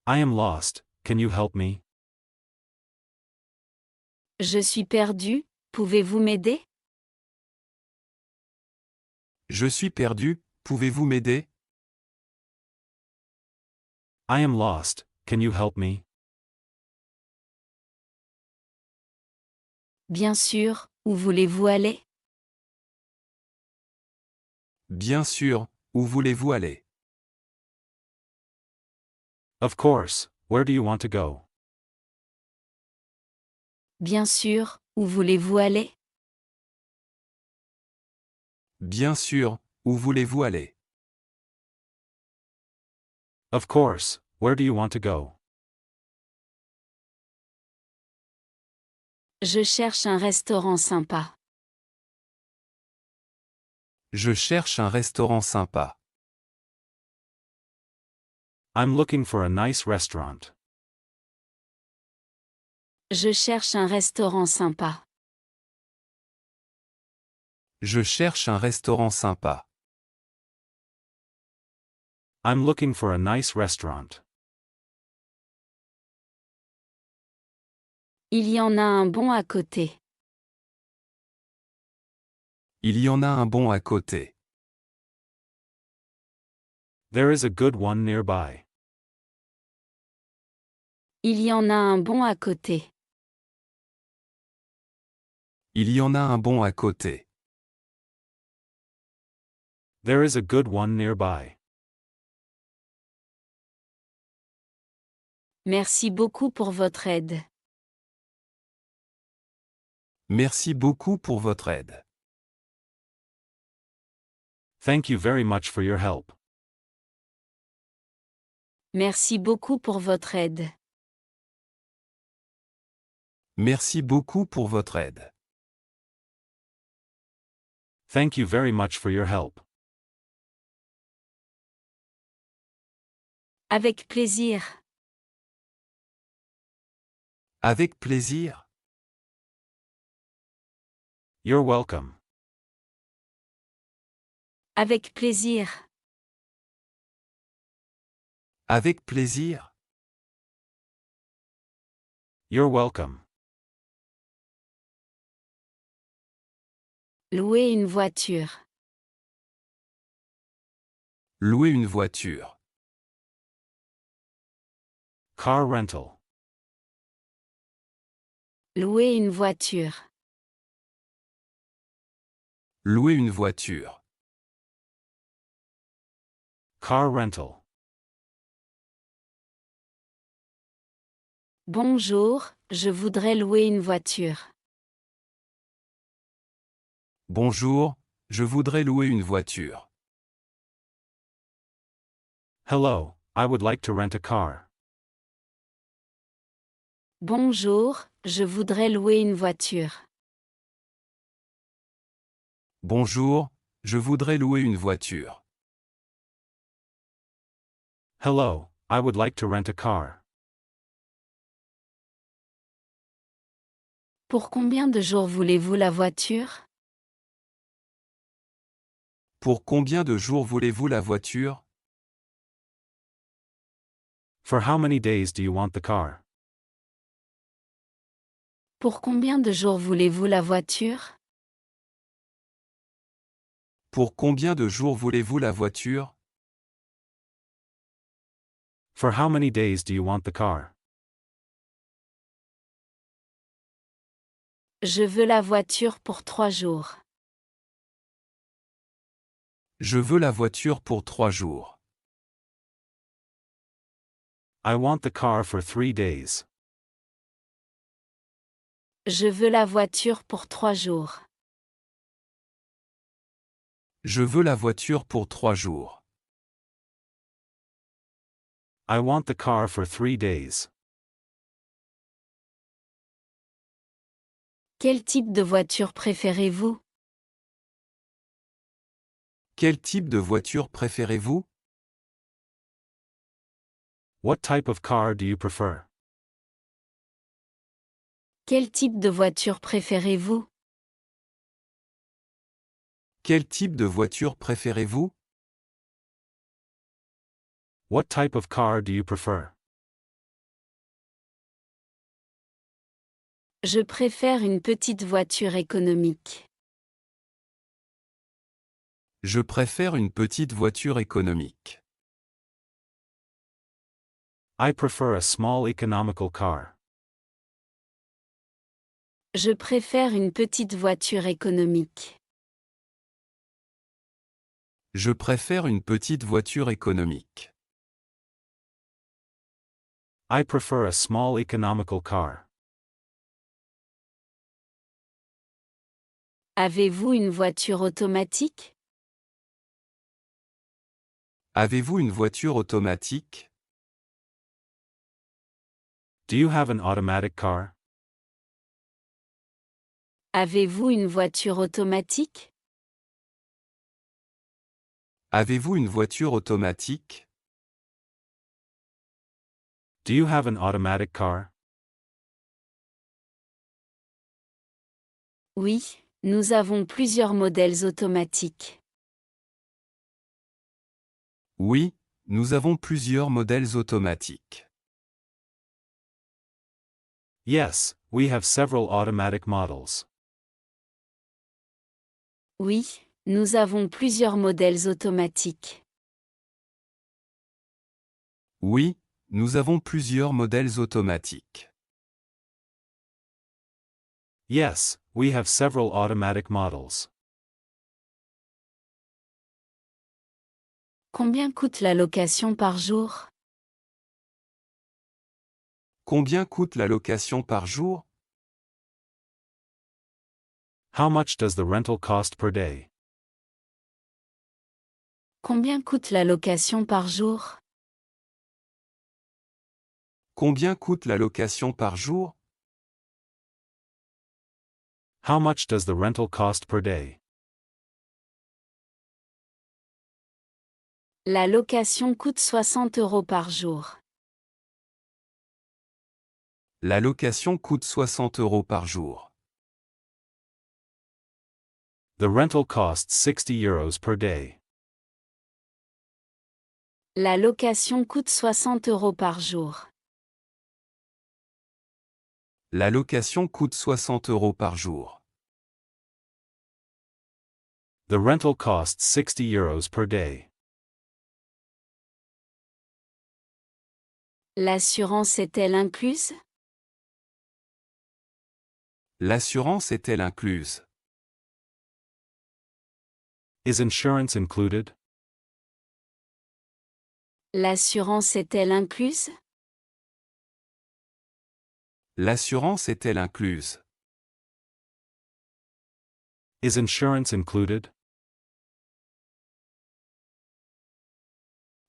I am lost, can you help me? Je suis perdu, pouvez-vous m'aider? Je suis perdu, pouvez-vous m'aider? I am lost, can you help me? Bien sûr, où voulez-vous aller? Bien sûr, où voulez-vous aller? Of course, where do you want to go? Bien sûr, où voulez-vous aller? Bien sûr, où voulez-vous aller? Of course, where do you want to go? Je cherche un restaurant sympa. Je cherche un restaurant sympa. I'm looking for a nice restaurant. Je cherche un restaurant sympa. Je cherche un restaurant sympa. I'm looking for a nice restaurant. Il y en a un bon à côté. Il y en a un bon à côté. There is a good one nearby. Il y en a un bon à côté. Il y en a un bon à côté. There is a good one nearby. Merci beaucoup pour votre aide. Merci beaucoup pour votre aide. Thank you very much for your help. Merci beaucoup pour votre aide. Merci beaucoup pour votre aide. Thank you very much for your help. Avec plaisir. Avec plaisir. You're welcome. Avec plaisir. Avec plaisir. You're welcome. Louer une voiture. Louer une voiture. Car rental. Louer une voiture. Louer une voiture. Car rental. Bonjour, je voudrais louer une voiture. Bonjour, je voudrais louer une voiture. Hello, I would like to rent a car. Bonjour, je voudrais louer une voiture. Bonjour, je voudrais louer une voiture. Hello, I would like to rent a car. Pour combien de jours voulez-vous la voiture? Pour combien de jours voulez-vous la voiture? For how many days do you want the car? Pour combien de jours voulez-vous la voiture? Pour combien de jours voulez-vous la voiture? For how many days do you want the car? Je veux la voiture pour 3 jours. Je veux la voiture pour 3 jours. I want the car for 3 days. Je veux la voiture pour 3 jours. Je veux la voiture pour 3 jours. I want the car for 3 days. Quel type de voiture préférez-vous? Quel type de voiture préférez-vous? What type of car do you prefer? Quel type de voiture préférez-vous? Quel type de voiture préférez-vous? What type of car do you prefer? Je préfère une petite voiture économique. Je préfère une petite voiture économique. I prefer a small economical car. Je préfère une petite voiture économique. Je préfère une petite voiture économique. I prefer a small economical car. Avez-vous une voiture automatique? Avez-vous une voiture automatique? Do you have an automatic car? Avez-vous une voiture automatique? Avez-vous une voiture automatique? Do you have an automatic car? Oui, nous avons plusieurs modèles automatiques. Oui, nous avons plusieurs modèles automatiques. Yes, we have several automatic models. Oui, nous avons plusieurs modèles automatiques. Oui, nous avons plusieurs modèles automatiques. Yes, we have several automatic models. Combien coûte la location par jour? Combien coûte la location par jour? How much does the rental cost per day? Combien coûte la location par jour? Combien coûte la location par jour? How much does the rental cost per day? La location coûte 60 € par jour. La location coûte 60 € par jour. The rental costs 60 euros per day. La location coûte 60 € par jour. La location coûte 60 € par jour. The rental costs 60 euros per day. L'assurance est-elle incluse? L'assurance est-elle incluse? Is insurance included? L'assurance est-elle incluse? L'assurance est-elle incluse? Is insurance included?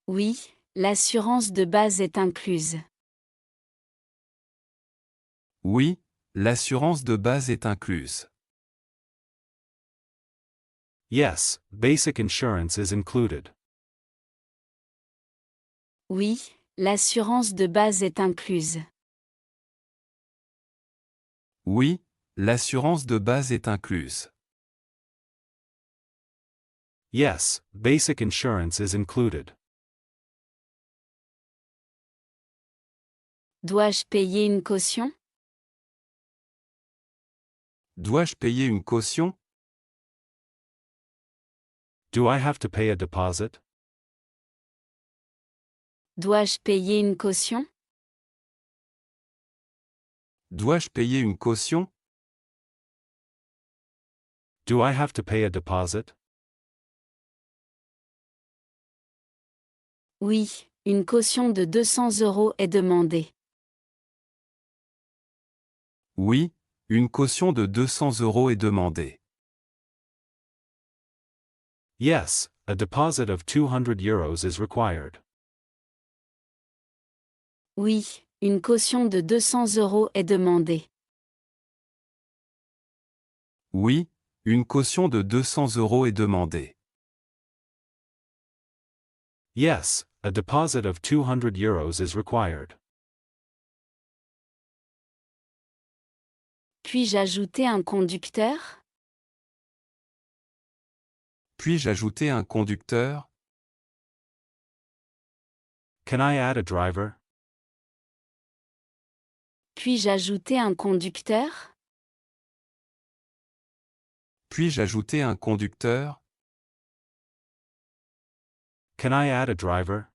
Oui, l'assurance de base est incluse. Oui, l'assurance de base est incluse. Yes, basic insurance is included. Oui, l'assurance de base est incluse. Oui, l'assurance de base est incluse. Yes, basic insurance is included. Dois-je payer une caution? Dois-je payer une caution? Do I have to pay a deposit? Dois-je payer une caution? Dois-je payer une caution? Do I have to pay a deposit? Oui, une caution de 200 € est demandée. Oui, une caution de 200 € est demandée. Yes, a deposit of 200 euros is required. Oui, une caution de 200 € est demandée. Oui, une caution de 200 € est demandée. Yes, a deposit of 200 euros is required. Puis-je ajouter un conducteur? Puis-je ajouter un conducteur? Can I add a driver? Puis-je ajouter un conducteur? Puis-je ajouter un conducteur? Can I add a driver?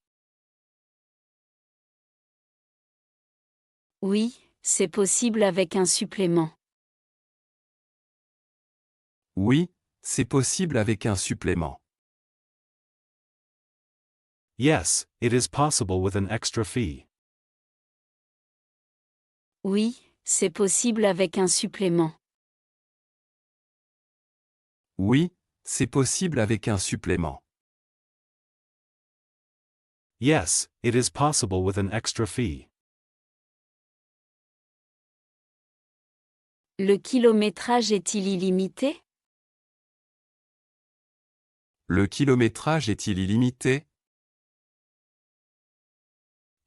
Oui, c'est possible avec un supplément. Oui, c'est possible avec un supplément. Yes, it is possible with an extra fee. Oui, c'est possible avec un supplément. Oui, c'est possible avec un supplément. Yes, it is possible with an extra fee. Le kilométrage est-il illimité? Le kilométrage est-il illimité?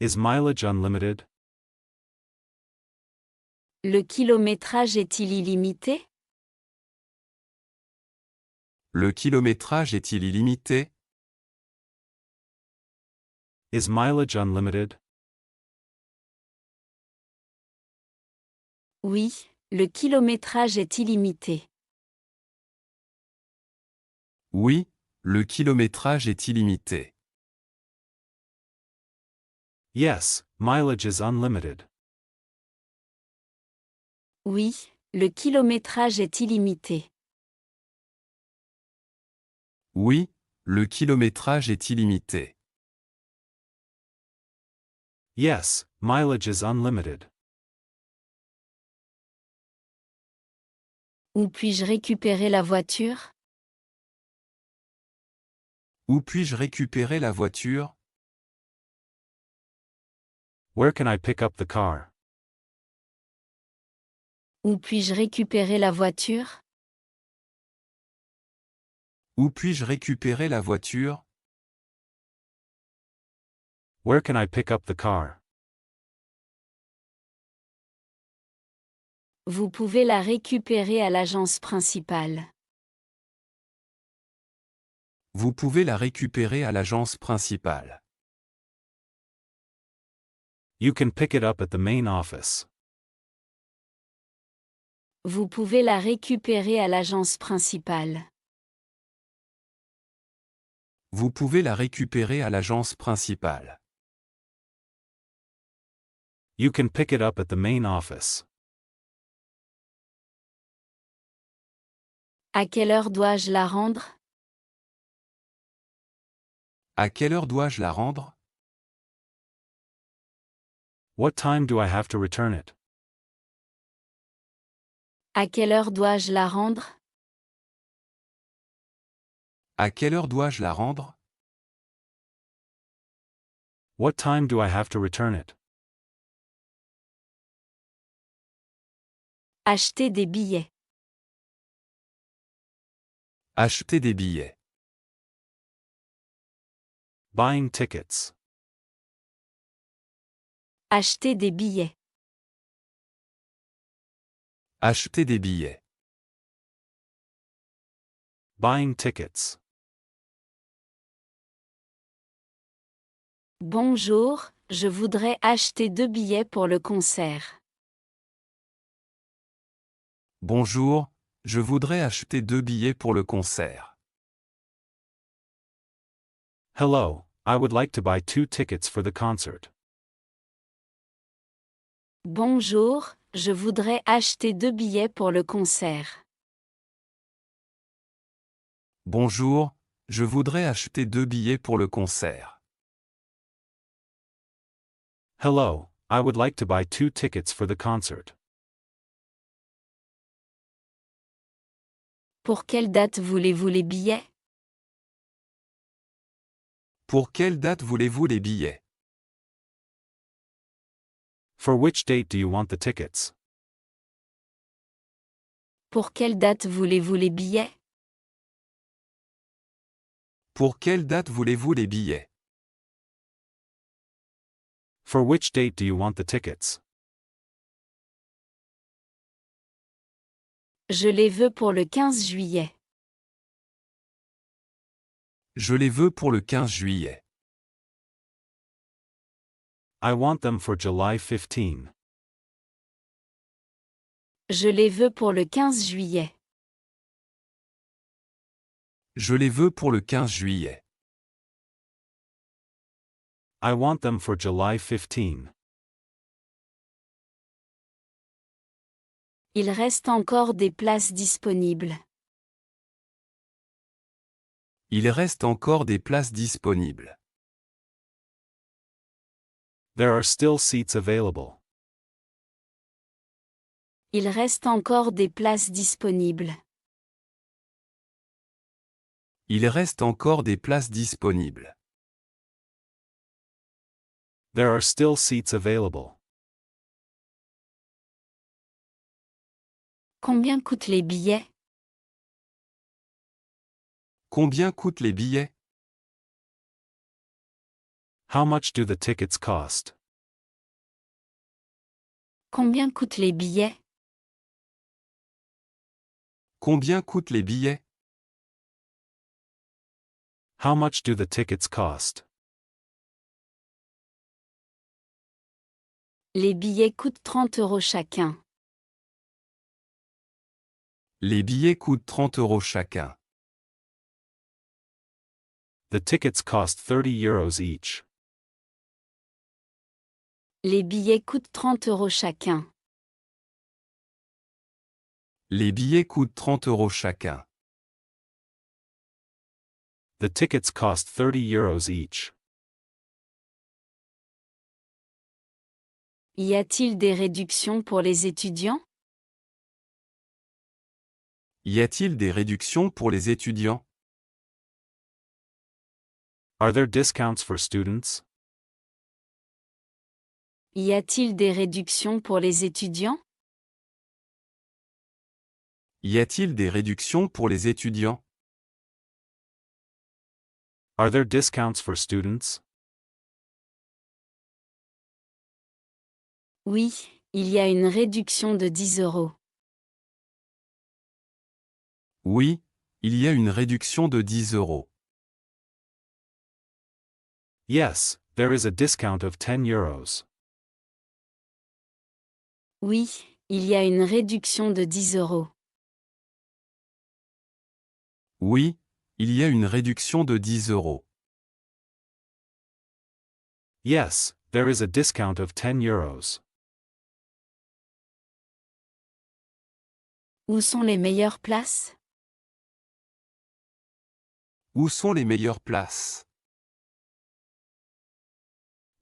Is mileage unlimited? Le kilométrage est-il illimité? Le kilométrage est-il illimité? Is mileage unlimited? Oui, le kilométrage est illimité. Oui, le kilométrage est illimité. Yes, mileage is unlimited. Oui, le kilométrage est illimité. Oui, le kilométrage est illimité. Yes, mileage is unlimited. Où puis-je récupérer la voiture? Où puis-je récupérer la voiture? Where can I pick up the car? Où puis-je récupérer la voiture? Où puis-je récupérer la voiture? Where can I pick up the car? Vous pouvez la récupérer à l'agence principale. Vous pouvez la récupérer à l'agence principale. You can pick it up at the main office. Vous pouvez la récupérer à l'agence principale. Vous pouvez la récupérer à l'agence principale. You can pick it up at the main office. À quelle heure dois-je la rendre? À quelle heure dois-je la rendre? What time do I have to return it? À quelle heure dois-je la rendre? À quelle heure dois-je la rendre? What time do I have to return it? Acheter des billets. Acheter des billets. Buying tickets. Acheter des billets. Acheter des billets. Buying tickets. Bonjour, je voudrais acheter 2 billets pour le concert. Bonjour, je voudrais acheter 2 billets pour le concert. Hello, I would like to buy 2 tickets for the concert. Bonjour, je voudrais acheter 2 billets pour le concert. Bonjour, je voudrais acheter 2 billets pour le concert. Hello, I would like to buy 2 tickets for the concert. Pour quelle date voulez-vous les billets? Pour quelle date voulez-vous les billets? For which date do you want the tickets? Pour quelle date voulez-vous les billets? Pour quelle date voulez-vous les billets? For which date do you want the tickets? Je les veux pour le 15 juillet. Je les veux pour le 15 juillet. I want them for July 15. Je les veux pour le 15 juillet. Je les veux pour le 15 juillet. I want them for July 15. Il reste encore des places disponibles. Il reste encore des places disponibles. There are still seats available. Il reste encore des places disponibles. Il reste encore des places disponibles. There are still seats available. Combien coûtent les billets? Combien coûtent les billets? How much do the tickets cost? Combien coûtent les billets? Combien coûtent les billets? How much do the tickets cost? Les billets coûtent 30 € chacun. Les billets coûtent 30 € chacun. The tickets cost 30 euros each. Les billets coûtent 30 € chacun. Les billets coûtent 30 € chacun. The tickets cost 30 euros each. Y a-t-il des réductions pour les étudiants? Y a-t-il des réductions pour les étudiants? Are there discounts for students? Y a-t-il des réductions pour les étudiants? Y a-t-il des réductions pour les étudiants? Are there discounts for students? Oui, il y a une réduction de 10 €. Oui, il y a une réduction de 10 €. Yes, there is a discount of 10 euros. Oui, il y a une réduction de 10 €. Oui, il y a une réduction de 10 €. Yes, there is a discount of 10 euros. Où sont les meilleures places? Où sont les meilleures places?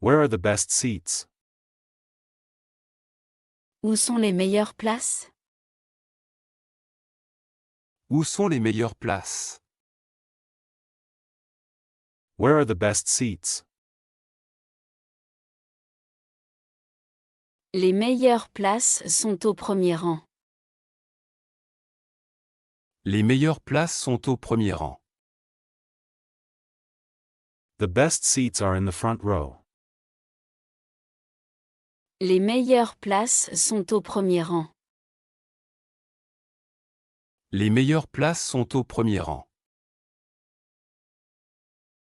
Where are the best seats? Où sont les meilleures places? Où sont les meilleures places? Where are the best seats? Les meilleures places sont au premier rang. Les meilleures places sont au premier rang. The best seats are in the front row. Les meilleures places sont au premier rang. Les meilleures places sont au premier rang.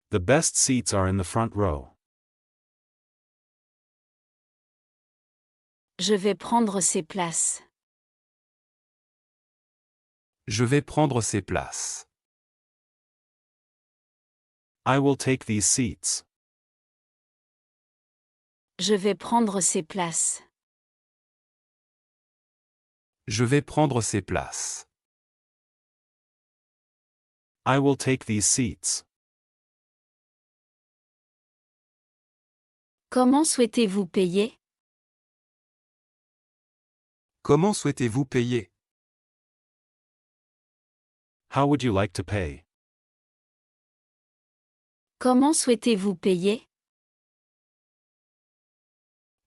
The best seats are in the front row. Je vais prendre ces places. Je vais prendre ces places. I will take these seats. Je vais prendre ces places. Je vais prendre ces places. I will take these seats. Comment souhaitez-vous payer? Comment souhaitez-vous payer? How would you like to pay? Comment souhaitez-vous payer?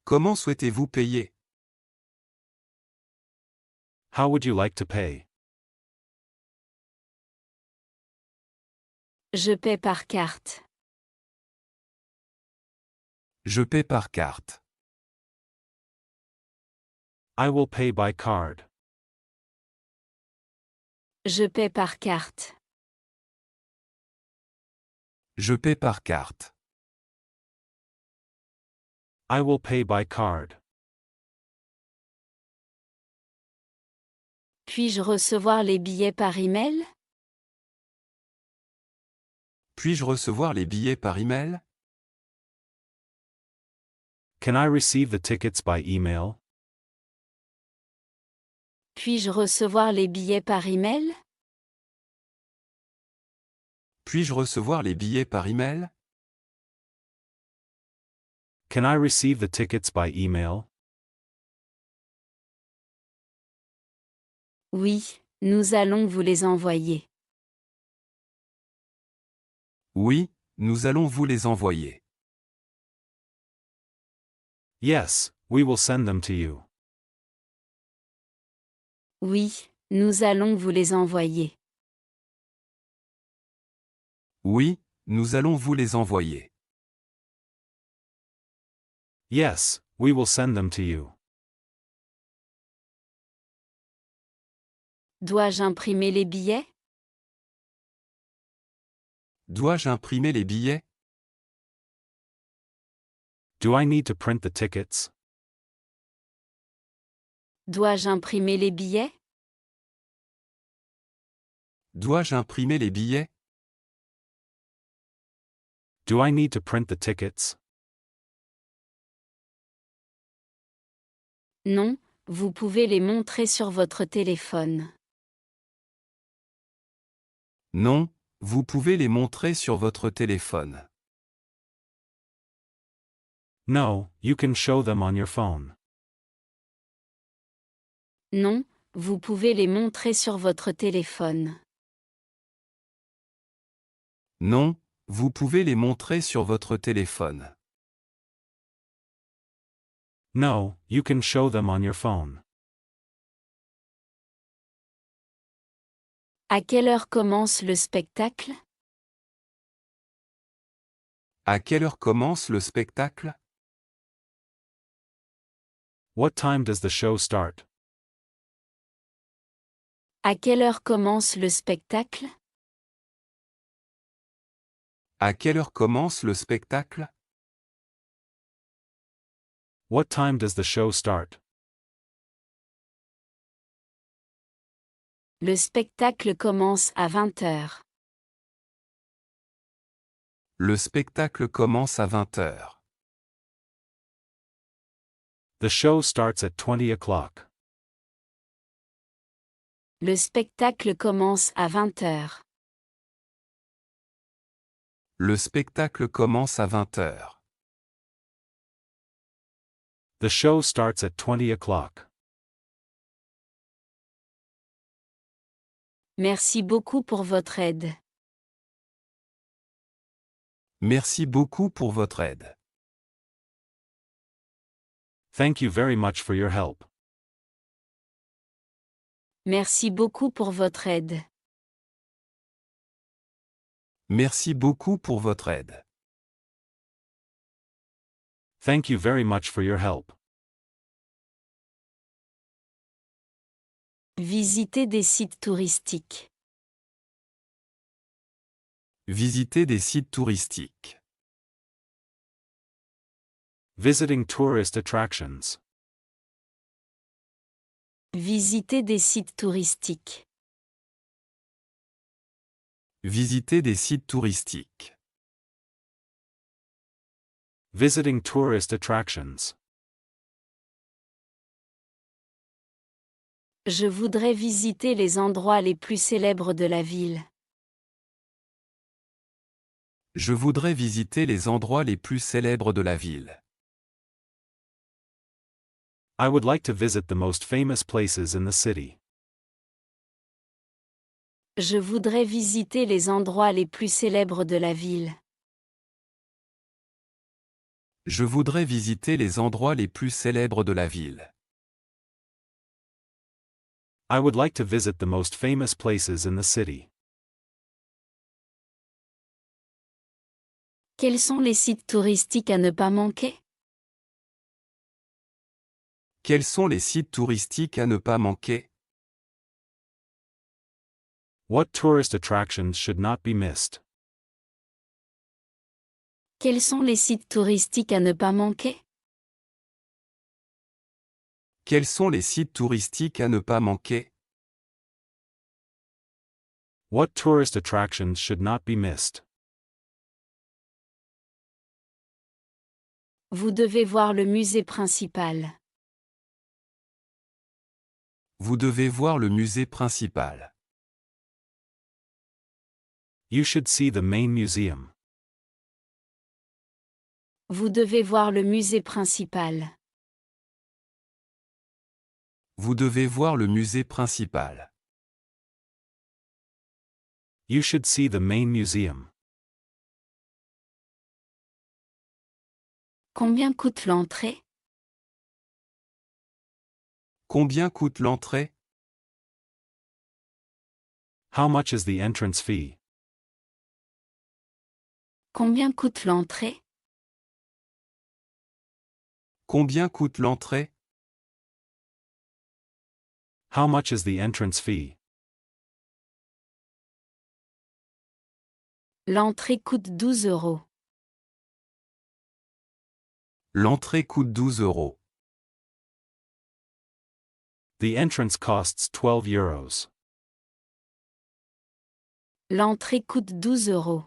Comment souhaitez-vous payer? How would you like to pay? Je paie par carte. Je paie par carte. I will pay by card. Je paie par carte. Je paie par carte. I will pay by card. Puis-je recevoir les billets par email? Puis-je recevoir les billets par email? Can I receive the tickets by email? Puis-je recevoir les billets par email? Puis-je recevoir les billets par email? Can I receive the tickets by email? Oui, nous allons vous les envoyer. Oui, nous allons vous les envoyer. Yes, we will send them to you. Oui, nous allons vous les envoyer. Oui, nous allons vous les envoyer. Yes, we will send them to you. Dois-je imprimer les billets? Dois-je imprimer les billets? Do I need to print the tickets? Dois-je imprimer les billets? Dois-je imprimer les billets? Do I need to print the tickets? Non, vous pouvez les montrer sur votre téléphone. Non, vous pouvez les montrer sur votre téléphone. No, you can show them on your phone. Non, vous pouvez les montrer sur votre téléphone. Non, vous pouvez les montrer sur votre téléphone. No, you can show them on your phone. À quelle heure commence le spectacle? À quelle heure commence le spectacle? What time does the show start? À quelle heure commence le spectacle? À quelle heure commence le spectacle? What time does the show start? Le spectacle commence à 20 heures. Le spectacle commence à 20 heures. The show starts at 20 o'clock. Le spectacle commence à 20 heures. Le spectacle commence à 20 heures. The show starts at 20 o'clock. Merci beaucoup pour votre aide. Merci beaucoup pour votre aide. Thank you very much for your help. Merci beaucoup pour votre aide. Merci beaucoup pour votre aide. Thank you very much for your help. Visiter des sites touristiques. Visiter des sites touristiques. Visiting tourist attractions. Visiter des sites touristiques. Visiter des sites touristiques. Visiting tourist attractions. Je voudrais visiter les endroits les plus célèbres de la ville. Je voudrais visiter les endroits les plus célèbres de la ville. I would like to visit the most famous places in the city. Je voudrais visiter les endroits les plus célèbres de la ville. Je voudrais visiter les endroits les plus célèbres de la ville. I would like to visit the most famous places in the city. Quels sont les sites touristiques à ne pas manquer? Quels sont les sites touristiques à ne pas manquer? What tourist attractions should not be missed? Quels sont les sites touristiques à ne pas manquer? Quels sont les sites touristiques à ne pas manquer? What tourist attractions should not be missed? Vous devez voir le musée principal. Vous devez voir le musée principal. You should see the main museum. Vous devez voir le musée principal. Vous devez voir le musée principal. You should see the main museum. Combien coûte l'entrée? Combien coûte l'entrée? How much is the entrance fee? Combien coûte l'entrée? Combien coûte l'entrée? How much is the entrance fee? L'entrée coûte 12 euros. L'entrée coûte 12 euros. The entrance costs 12 euros. L'entrée coûte 12 euros.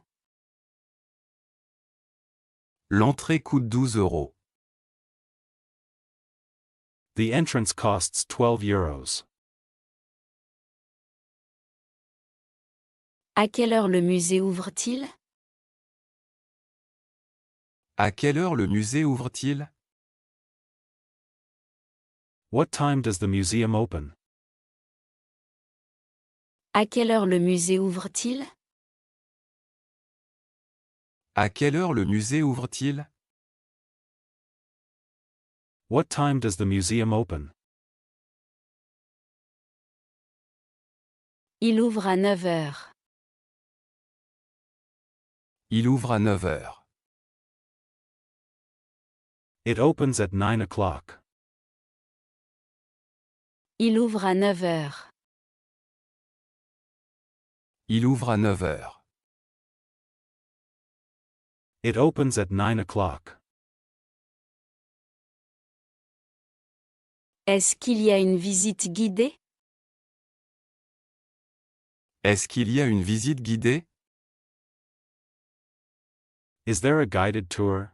L'entrée coûte 12 euros. The entrance costs 12 euros. À quelle heure le musée ouvre-t-il? À quelle heure le musée ouvre-t-il? What time does the museum open? À quelle heure le musée ouvre-t-il? À quelle heure le musée ouvre-t-il? What time does the museum open? Il ouvre à 9 heures. Il ouvre à 9 heures. It opens at 9 o'clock. Il ouvre à 9 heures. Il ouvre à 9 heures. It opens at 9 o'clock. Est-ce qu'il y a une visite guidée? Est-ce qu'il y a une visite guidée? Is there a guided tour?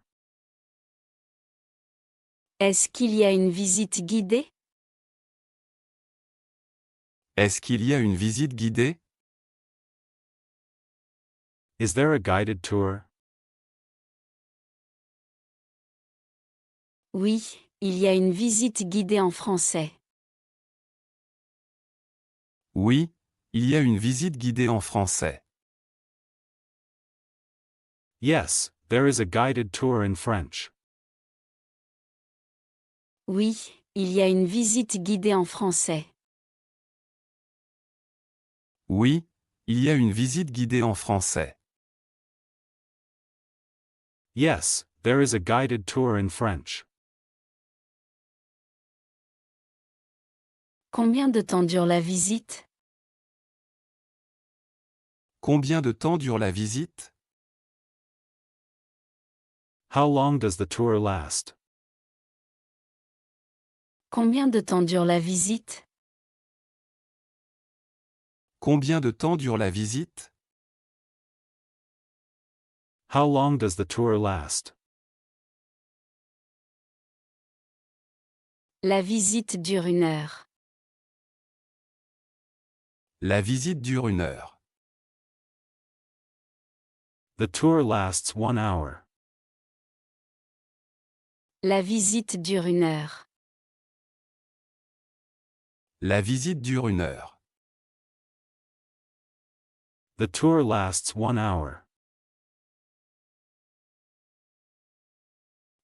Est-ce qu'il y a une visite guidée? Est-ce qu'il y a une visite guidée? Is there a guided tour? Oui, il y a une visite guidée en français. Oui, il y a une visite guidée en français. Yes, there is a guided tour in French. Oui, il y a une visite guidée en français. Oui, il y a une visite guidée en français. Yes, there is a guided tour in French. Combien de temps dure la visite? Combien de temps dure la visite? How long does the tour last? Combien de temps dure la visite? Combien de temps dure la visite? How long does the tour last? La visite dure 1 heure. La visite dure 1 heure. The tour lasts 1 hour. La visite dure 1 heure. La visite dure 1 heure. The tour lasts 1 hour.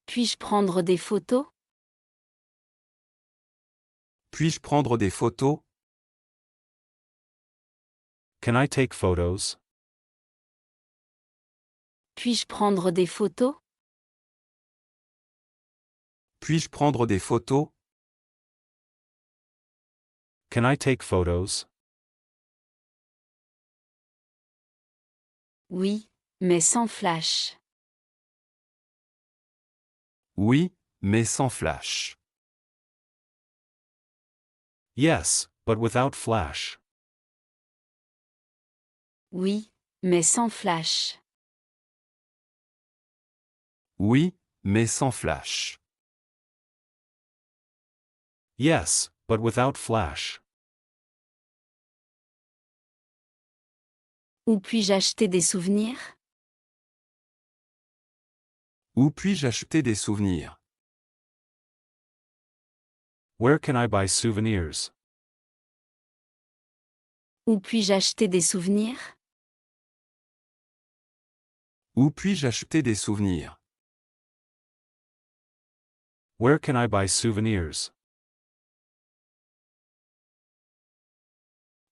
Puis-je prendre des photos? Puis-je prendre des photos? Can I take photos? Puis-je prendre des photos? Puis-je prendre des photos? Can I take photos? Oui, mais sans flash. Oui, mais sans flash. Yes, but without flash. Oui, mais sans flash. Oui, mais sans flash. Yes, but without flash. Où puis-je acheter des souvenirs? Où puis-je acheter des souvenirs? Where can I buy souvenirs? Où puis-je acheter des souvenirs? Où puis-je acheter des souvenirs? Where can I buy souvenirs?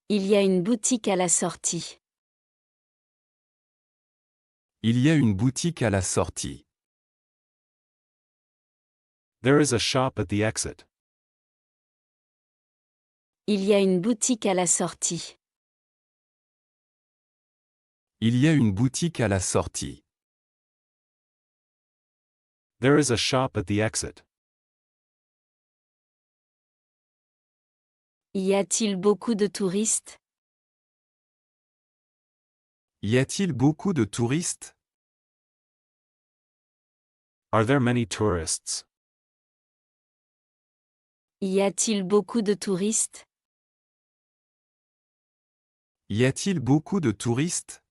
Il y a une boutique à la sortie. Il y a une boutique à la sortie. There is a shop at the exit. Il y a une boutique à la sortie. Il y a une boutique à la sortie. There is a shop at the exit. Y a-t-il beaucoup de touristes? Y a-t-il beaucoup de touristes? Are there many tourists? Y a-t-il beaucoup de touristes? Y a-t-il beaucoup de touristes?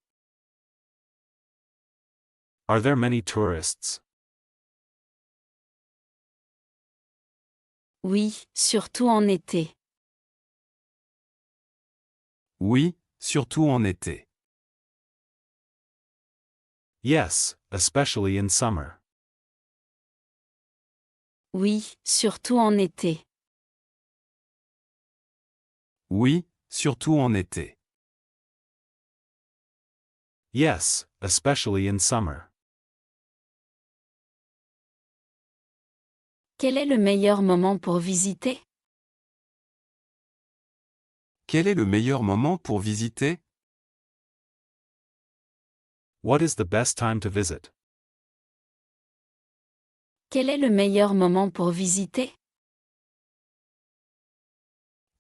Are there many tourists? Oui, surtout en été. Oui, surtout en été. Yes, especially in summer. Oui, surtout en été. Oui, surtout en été. Yes, especially in summer. Quel est le meilleur moment pour visiter? Quel est le meilleur moment pour visiter? What is the best time to visit? Quel est le meilleur moment pour visiter?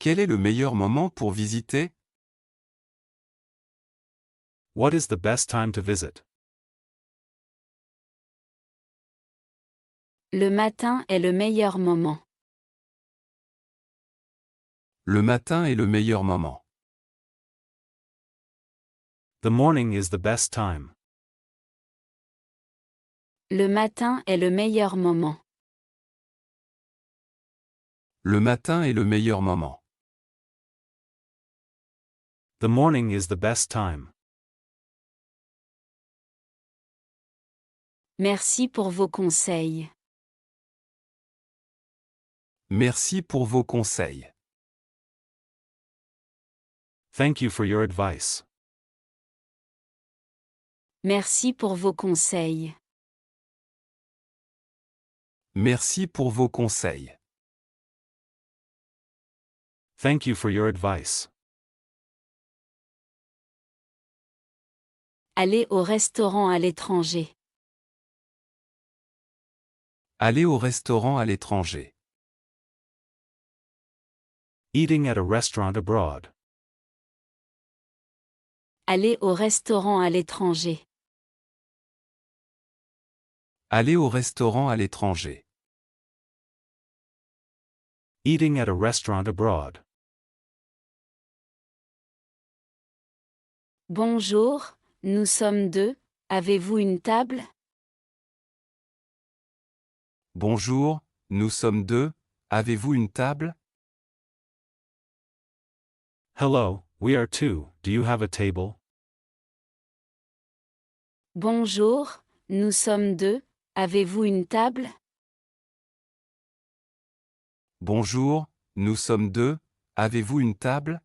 Quel est le meilleur moment pour visiter? What is the best time to visit? Le matin est le meilleur moment. Le matin est le meilleur moment. The morning is the best time. Le matin est le meilleur moment. Le matin est le meilleur moment. The morning is the best time. Merci pour vos conseils. Merci pour vos conseils. Thank you for your advice. Merci pour vos conseils. Merci pour vos conseils. Thank you for your advice. Aller au restaurant à l'étranger. Aller au restaurant à l'étranger. Eating at a restaurant abroad. Aller au restaurant à l'étranger. Aller au restaurant à l'étranger. Eating at a restaurant abroad. Bonjour, nous sommes deux, avez-vous une table? Bonjour, nous sommes deux, avez-vous une table? Hello, we are two, do you have a table? Bonjour, nous sommes deux, avez-vous une table? Bonjour, nous sommes deux, avez-vous une table?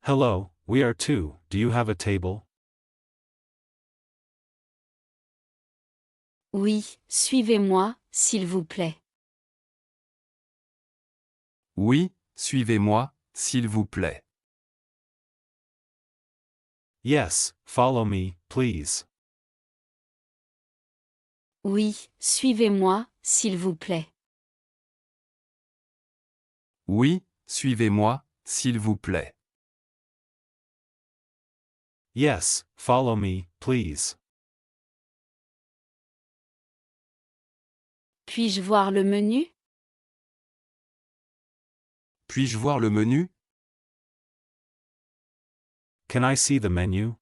Hello, we are two, do you have a table? Oui, suivez-moi, s'il vous plaît. Oui, suivez-moi, s'il vous plaît. Yes, follow me, please. Oui, suivez-moi, s'il vous plaît. Oui, suivez-moi, s'il vous plaît. Yes, follow me, please. Puis-je voir le menu? Puis-je voir le menu? Can I see the menu?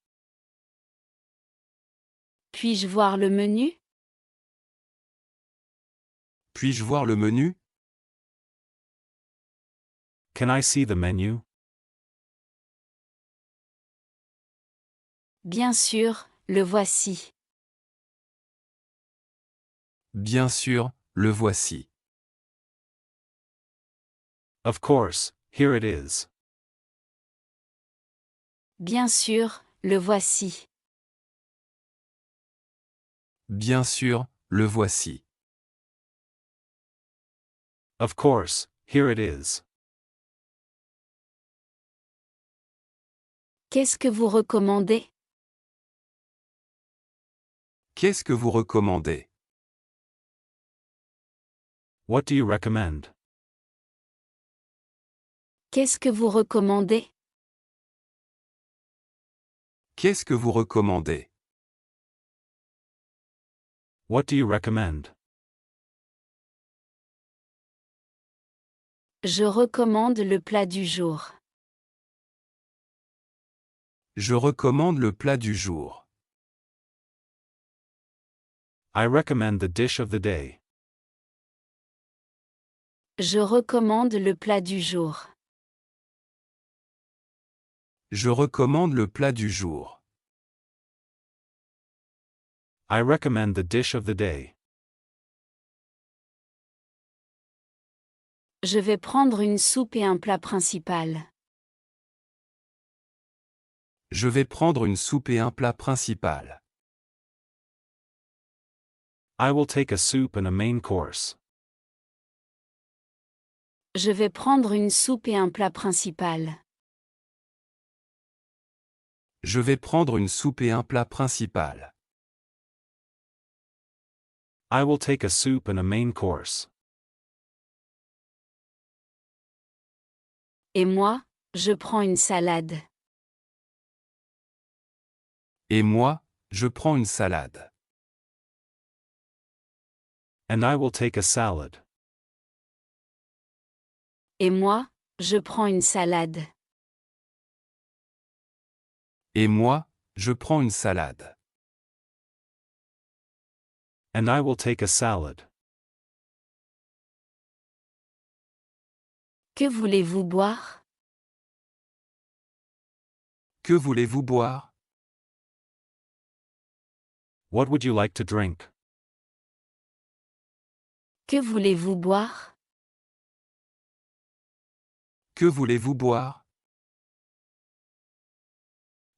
Puis-je voir le menu? Puis-je voir le menu? Can I see the menu? Bien sûr, le voici. Bien sûr, le voici. Of course, here it is. Bien sûr, le voici. Bien sûr, le voici. Of course, here it is. Qu'est-ce que vous recommandez? Qu'est-ce que vous recommandez? What do you recommend? Qu'est-ce que vous recommandez? Qu'est-ce que vous recommandez? What do you recommend? Je recommande le plat du jour. Je recommande le plat du jour. I recommend the dish of the day. Je recommande le plat du jour. Je recommande le plat du jour. I recommend the dish of the day. Je vais prendre une soupe et un plat principal. Je vais prendre une soupe et un plat principal. I will take a soup and a main course. Je vais prendre une soupe et un plat principal. Je vais prendre une soupe et un plat principal. I will take a soup and a main course. Et moi, je prends une salade. Et moi, je prends une salade. And I will take a salad. Et moi, je prends une salade. Et moi, je prends une salade. And I will take a salad. Que voulez-vous boire? Que voulez-vous boire? What would you like to drink? Que voulez-vous boire? Que voulez-vous boire?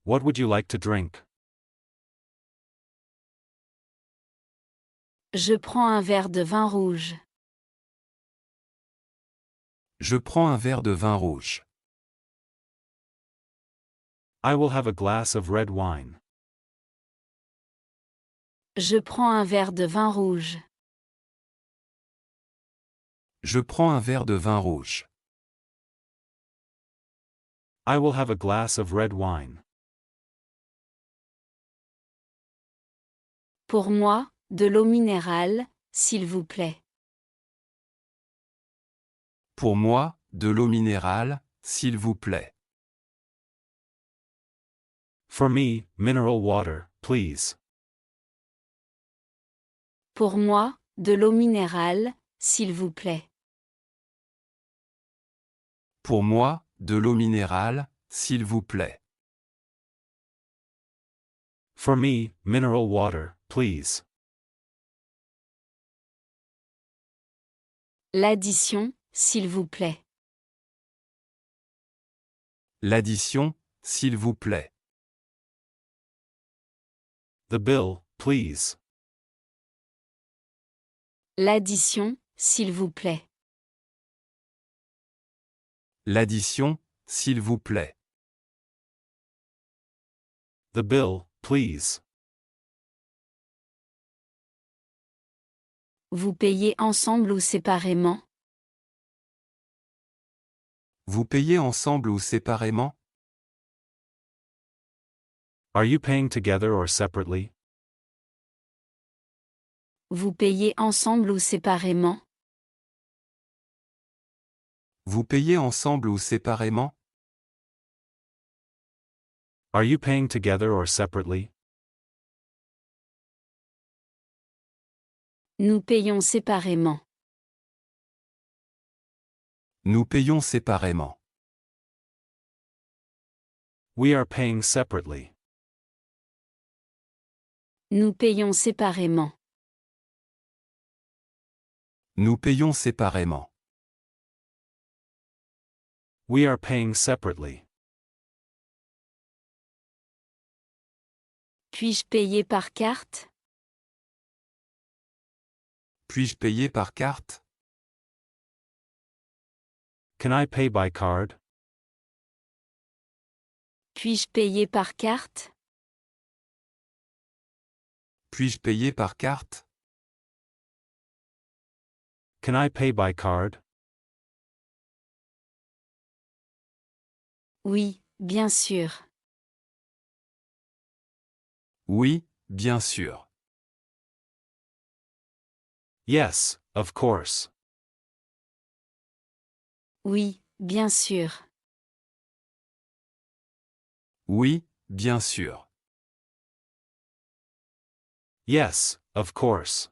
What would you like to drink? Je prends un verre de vin rouge. Je prends un verre de vin rouge. I will have a glass of red wine. Je prends un verre de vin rouge. Je prends un verre de vin rouge. I will have a glass of red wine. Pour moi, de l'eau minérale, s'il vous plaît. Pour moi, de l'eau minérale, s'il vous plaît. For me, mineral water, please. Pour moi, de l'eau minérale, s'il vous plaît. Pour moi, de l'eau minérale, s'il vous plaît. For me, mineral water, please. L'addition, s'il vous plaît. L'addition, s'il vous plaît. The bill, please. L'addition, s'il vous plaît. L'addition, s'il vous plaît. The bill, please. Vous payez ensemble ou séparément? Vous payez ensemble ou séparément? Are you paying together or separately? Vous payez ensemble ou séparément? Vous payez ensemble ou séparément? Are you paying together or separately? Nous payons séparément. Nous payons séparément. We are paying separately. Nous payons séparément. Nous payons séparément. We are paying separately. Puis-je payer par carte? Puis-je payer par carte? Can I pay by card? Puis-je payer par carte? Puis-je payer par carte? Can I pay by card? Oui, bien sûr. Oui, bien sûr. Yes, of course. Oui, bien sûr. Oui, bien sûr. Yes, of course.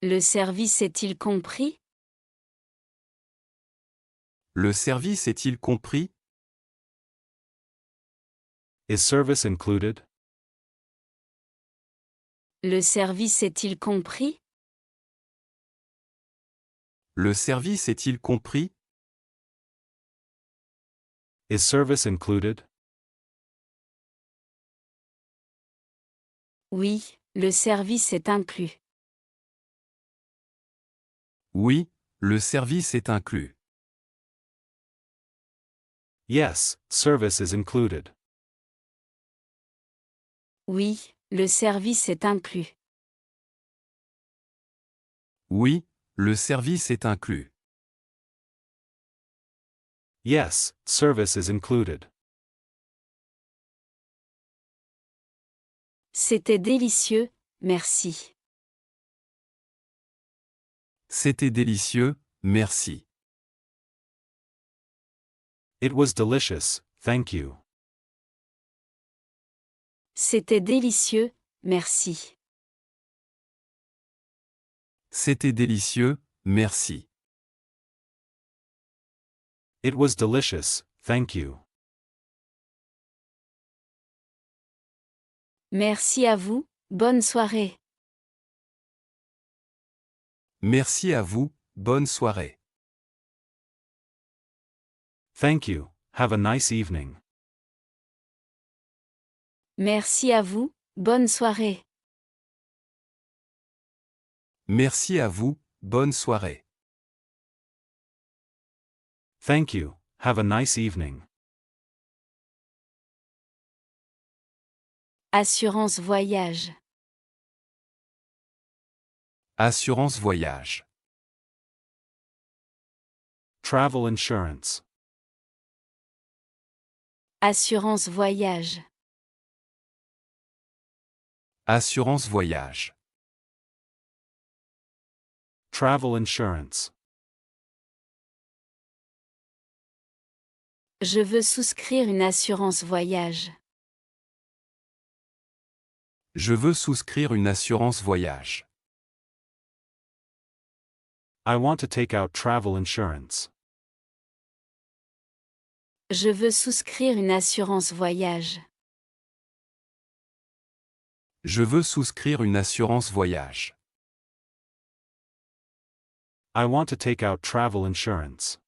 Le service est-il compris? Le service est-il compris? Is service included? Le service est-il compris? Le service est-il compris? Is service included? Oui, le service est inclus. Oui, le service est inclus. Yes, service is included. Oui, le service est inclus. Oui, le service est inclus. Yes, service is included. C'était délicieux, merci. C'était délicieux, merci. It was delicious, thank you. C'était délicieux, merci. C'était délicieux, merci. It was delicious, thank you. Merci à vous, bonne soirée. Merci à vous, bonne soirée. Thank you, have a nice evening. Merci à vous, bonne soirée. Merci à vous, bonne soirée. Thank you, have a nice evening. Assurance voyage. Assurance voyage. Travel insurance. Assurance voyage. Assurance voyage. Travel insurance. Je veux souscrire une assurance voyage. Je veux souscrire une assurance voyage. I want to take out travel insurance. Je veux souscrire une assurance voyage. Je veux souscrire une assurance voyage. I want to take out travel insurance.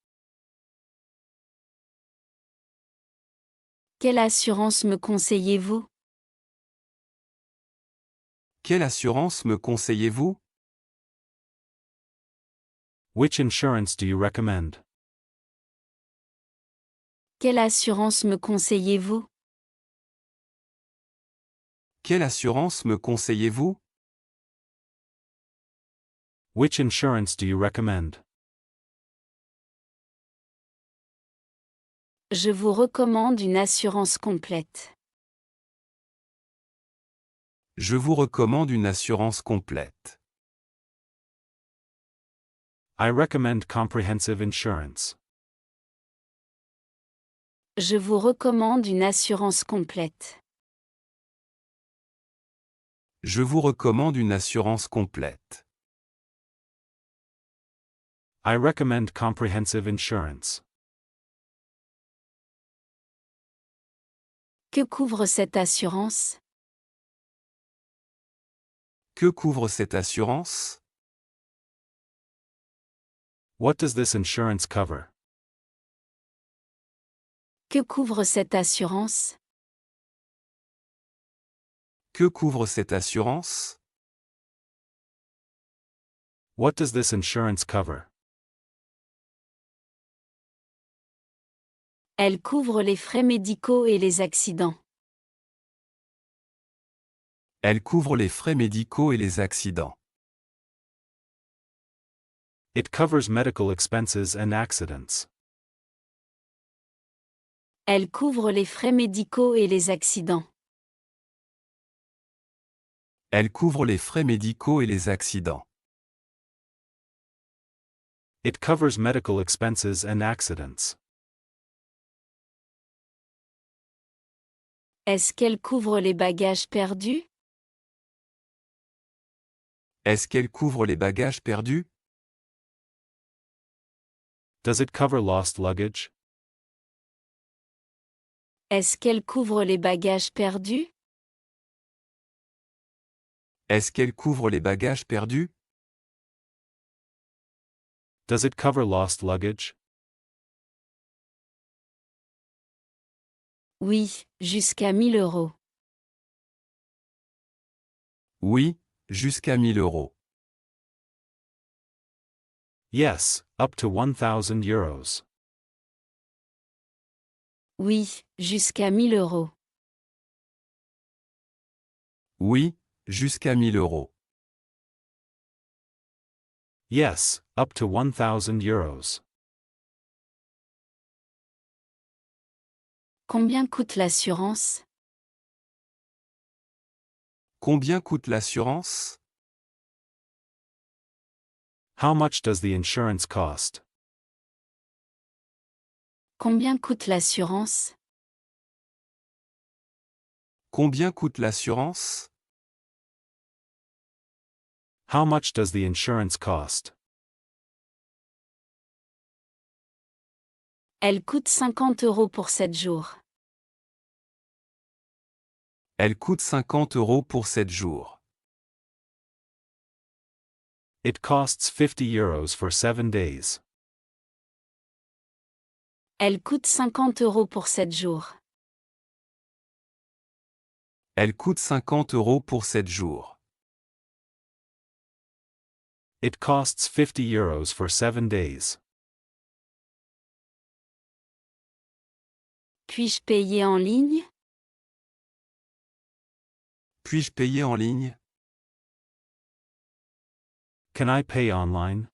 Quelle assurance me conseillez-vous? Quelle assurance me conseillez-vous? Which insurance do you recommend? Quelle assurance me conseillez-vous? Quelle assurance me conseillez-vous? Which insurance do you recommend? Je vous recommande une assurance complète. Je vous recommande une assurance complète. I recommend comprehensive insurance. Je vous recommande une assurance complète. Je vous recommande une assurance complète. I recommend comprehensive insurance. Que couvre cette assurance? Que couvre cette assurance? What does this insurance cover? Que couvre cette assurance? Que couvre cette assurance? What does this insurance cover? Elle couvre les frais médicaux et les accidents. Elle couvre les frais médicaux et les accidents. It covers medical expenses and accidents. Elle couvre les frais médicaux et les accidents. Elle couvre les frais médicaux et les accidents. It covers medical expenses and accidents. Est-ce qu'elle couvre les bagages perdus? Est-ce qu'elle couvre les bagages perdus? Does it cover lost luggage? Est-ce qu'elle couvre les bagages perdus? Est-ce qu'elle couvre les bagages perdus? Does it cover lost luggage? Oui, jusqu'à 1000 euros. Oui, jusqu'à 1000 euros. Yes, up to 1,000 euros. Oui, jusqu'à 1000 euros. Oui, jusqu'à 1000 euros. Yes, up to 1,000 euros. Combien coûte l'assurance? Combien coûte l'assurance? How much does the insurance cost? Combien coûte l'assurance? Combien coûte l'assurance? How much does the insurance cost? Elle coûte 50 euros pour 7 jours. Elle coûte 50 euros pour 7 jours. It costs 50 euros for 7 days. Elle coûte 50 euros pour 7 jours. Elle coûte 50 euros pour 7 jours. It costs 50 euros for 7 days. Puis-je payer en ligne? Puis-je payer en ligne? Can I pay online?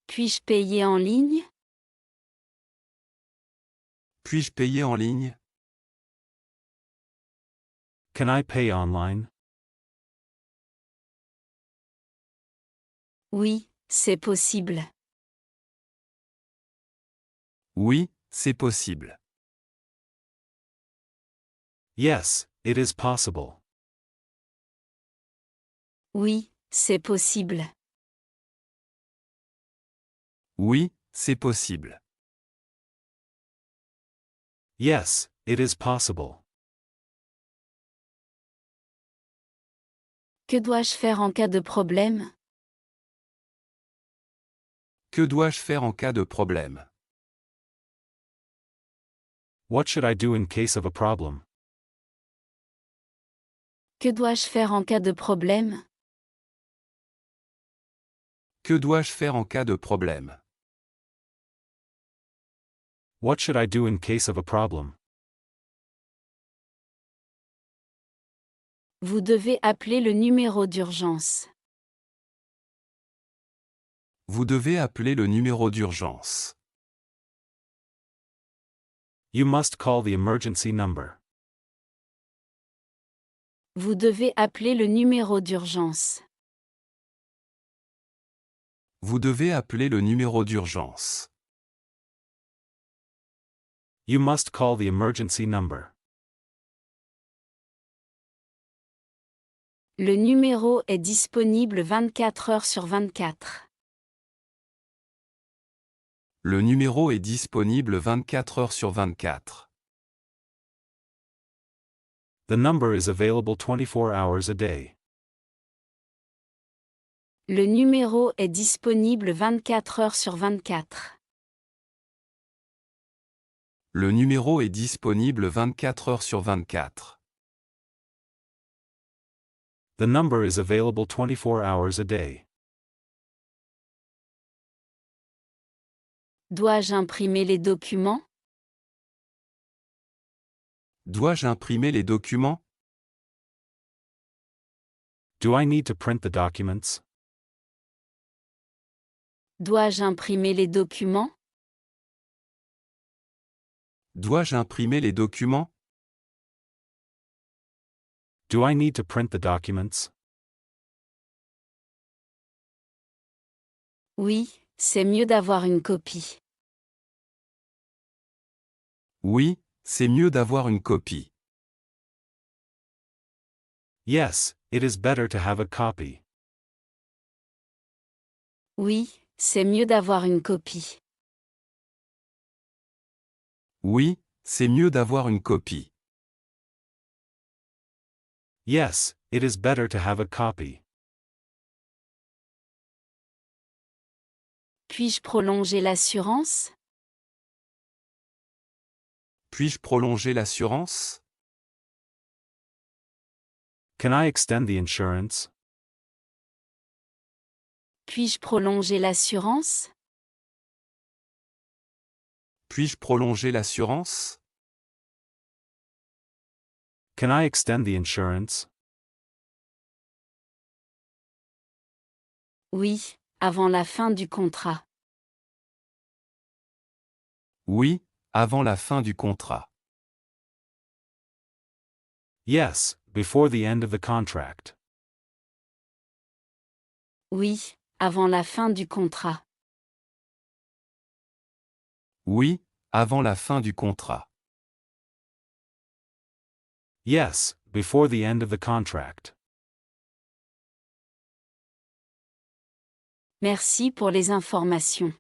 Puis-je payer en ligne? Puis-je payer en ligne? Can I pay online? Oui, c'est possible. Oui, c'est possible. Yes, it is possible. Oui, c'est possible. Oui, c'est possible. Yes, it is possible. Que dois-je faire en cas de problème? Que dois-je faire en cas de problème? What should I do in case of a problem? Que dois-je faire en cas de problème? Que dois-je faire en cas de problème? What should I do in case of a problem? Vous devez appeler le numéro d'urgence. Vous devez appeler le numéro d'urgence. You must call the emergency number. Vous devez appeler le numéro d'urgence. Vous devez appeler le numéro d'urgence. You must call the emergency number. Le numéro est disponible 24 heures sur 24. Le numéro est disponible 24 heures sur 24. The number is available 24 hours a day. Le numéro est disponible 24 heures sur 24. Le numéro est disponible 24 heures sur 24. The number is available 24 hours a day. Dois-je imprimer les documents? Dois-je imprimer les documents? Do I need to print the documents? Dois-je imprimer les documents? Dois-je imprimer les documents? Do I need to print the documents? Oui, c'est mieux d'avoir une copie. Oui, c'est mieux d'avoir une copie. Yes, it is better to have a copy. Oui, c'est mieux d'avoir une copie. Oui, c'est mieux d'avoir une copie. Yes, it is better to have a copy. Puis-je prolonger l'assurance? Puis-je prolonger l'assurance? Can I extend the insurance? Puis-je prolonger l'assurance? Puis-je prolonger l'assurance? Can I extend the insurance? Oui, avant la fin du contrat. Oui, avant la fin du contrat. Yes, before the end of the contract. Oui, avant la fin du contrat. Oui, avant la fin du contrat. Yes, before the end of the contract. Merci pour les informations.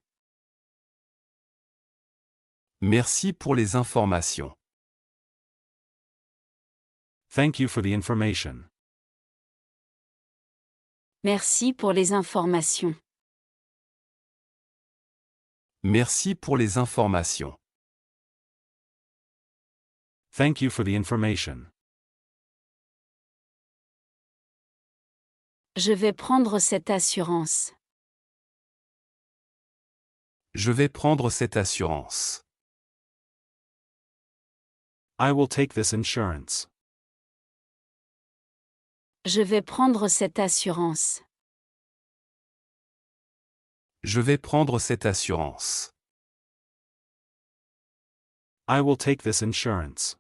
Merci pour les informations. Thank you for the information. Merci pour les informations. Merci pour les informations. Thank you for the information. Je vais prendre cette assurance. Je vais prendre cette assurance. I will take this insurance. Je vais prendre cette assurance. Je vais prendre cette assurance. I will take this insurance.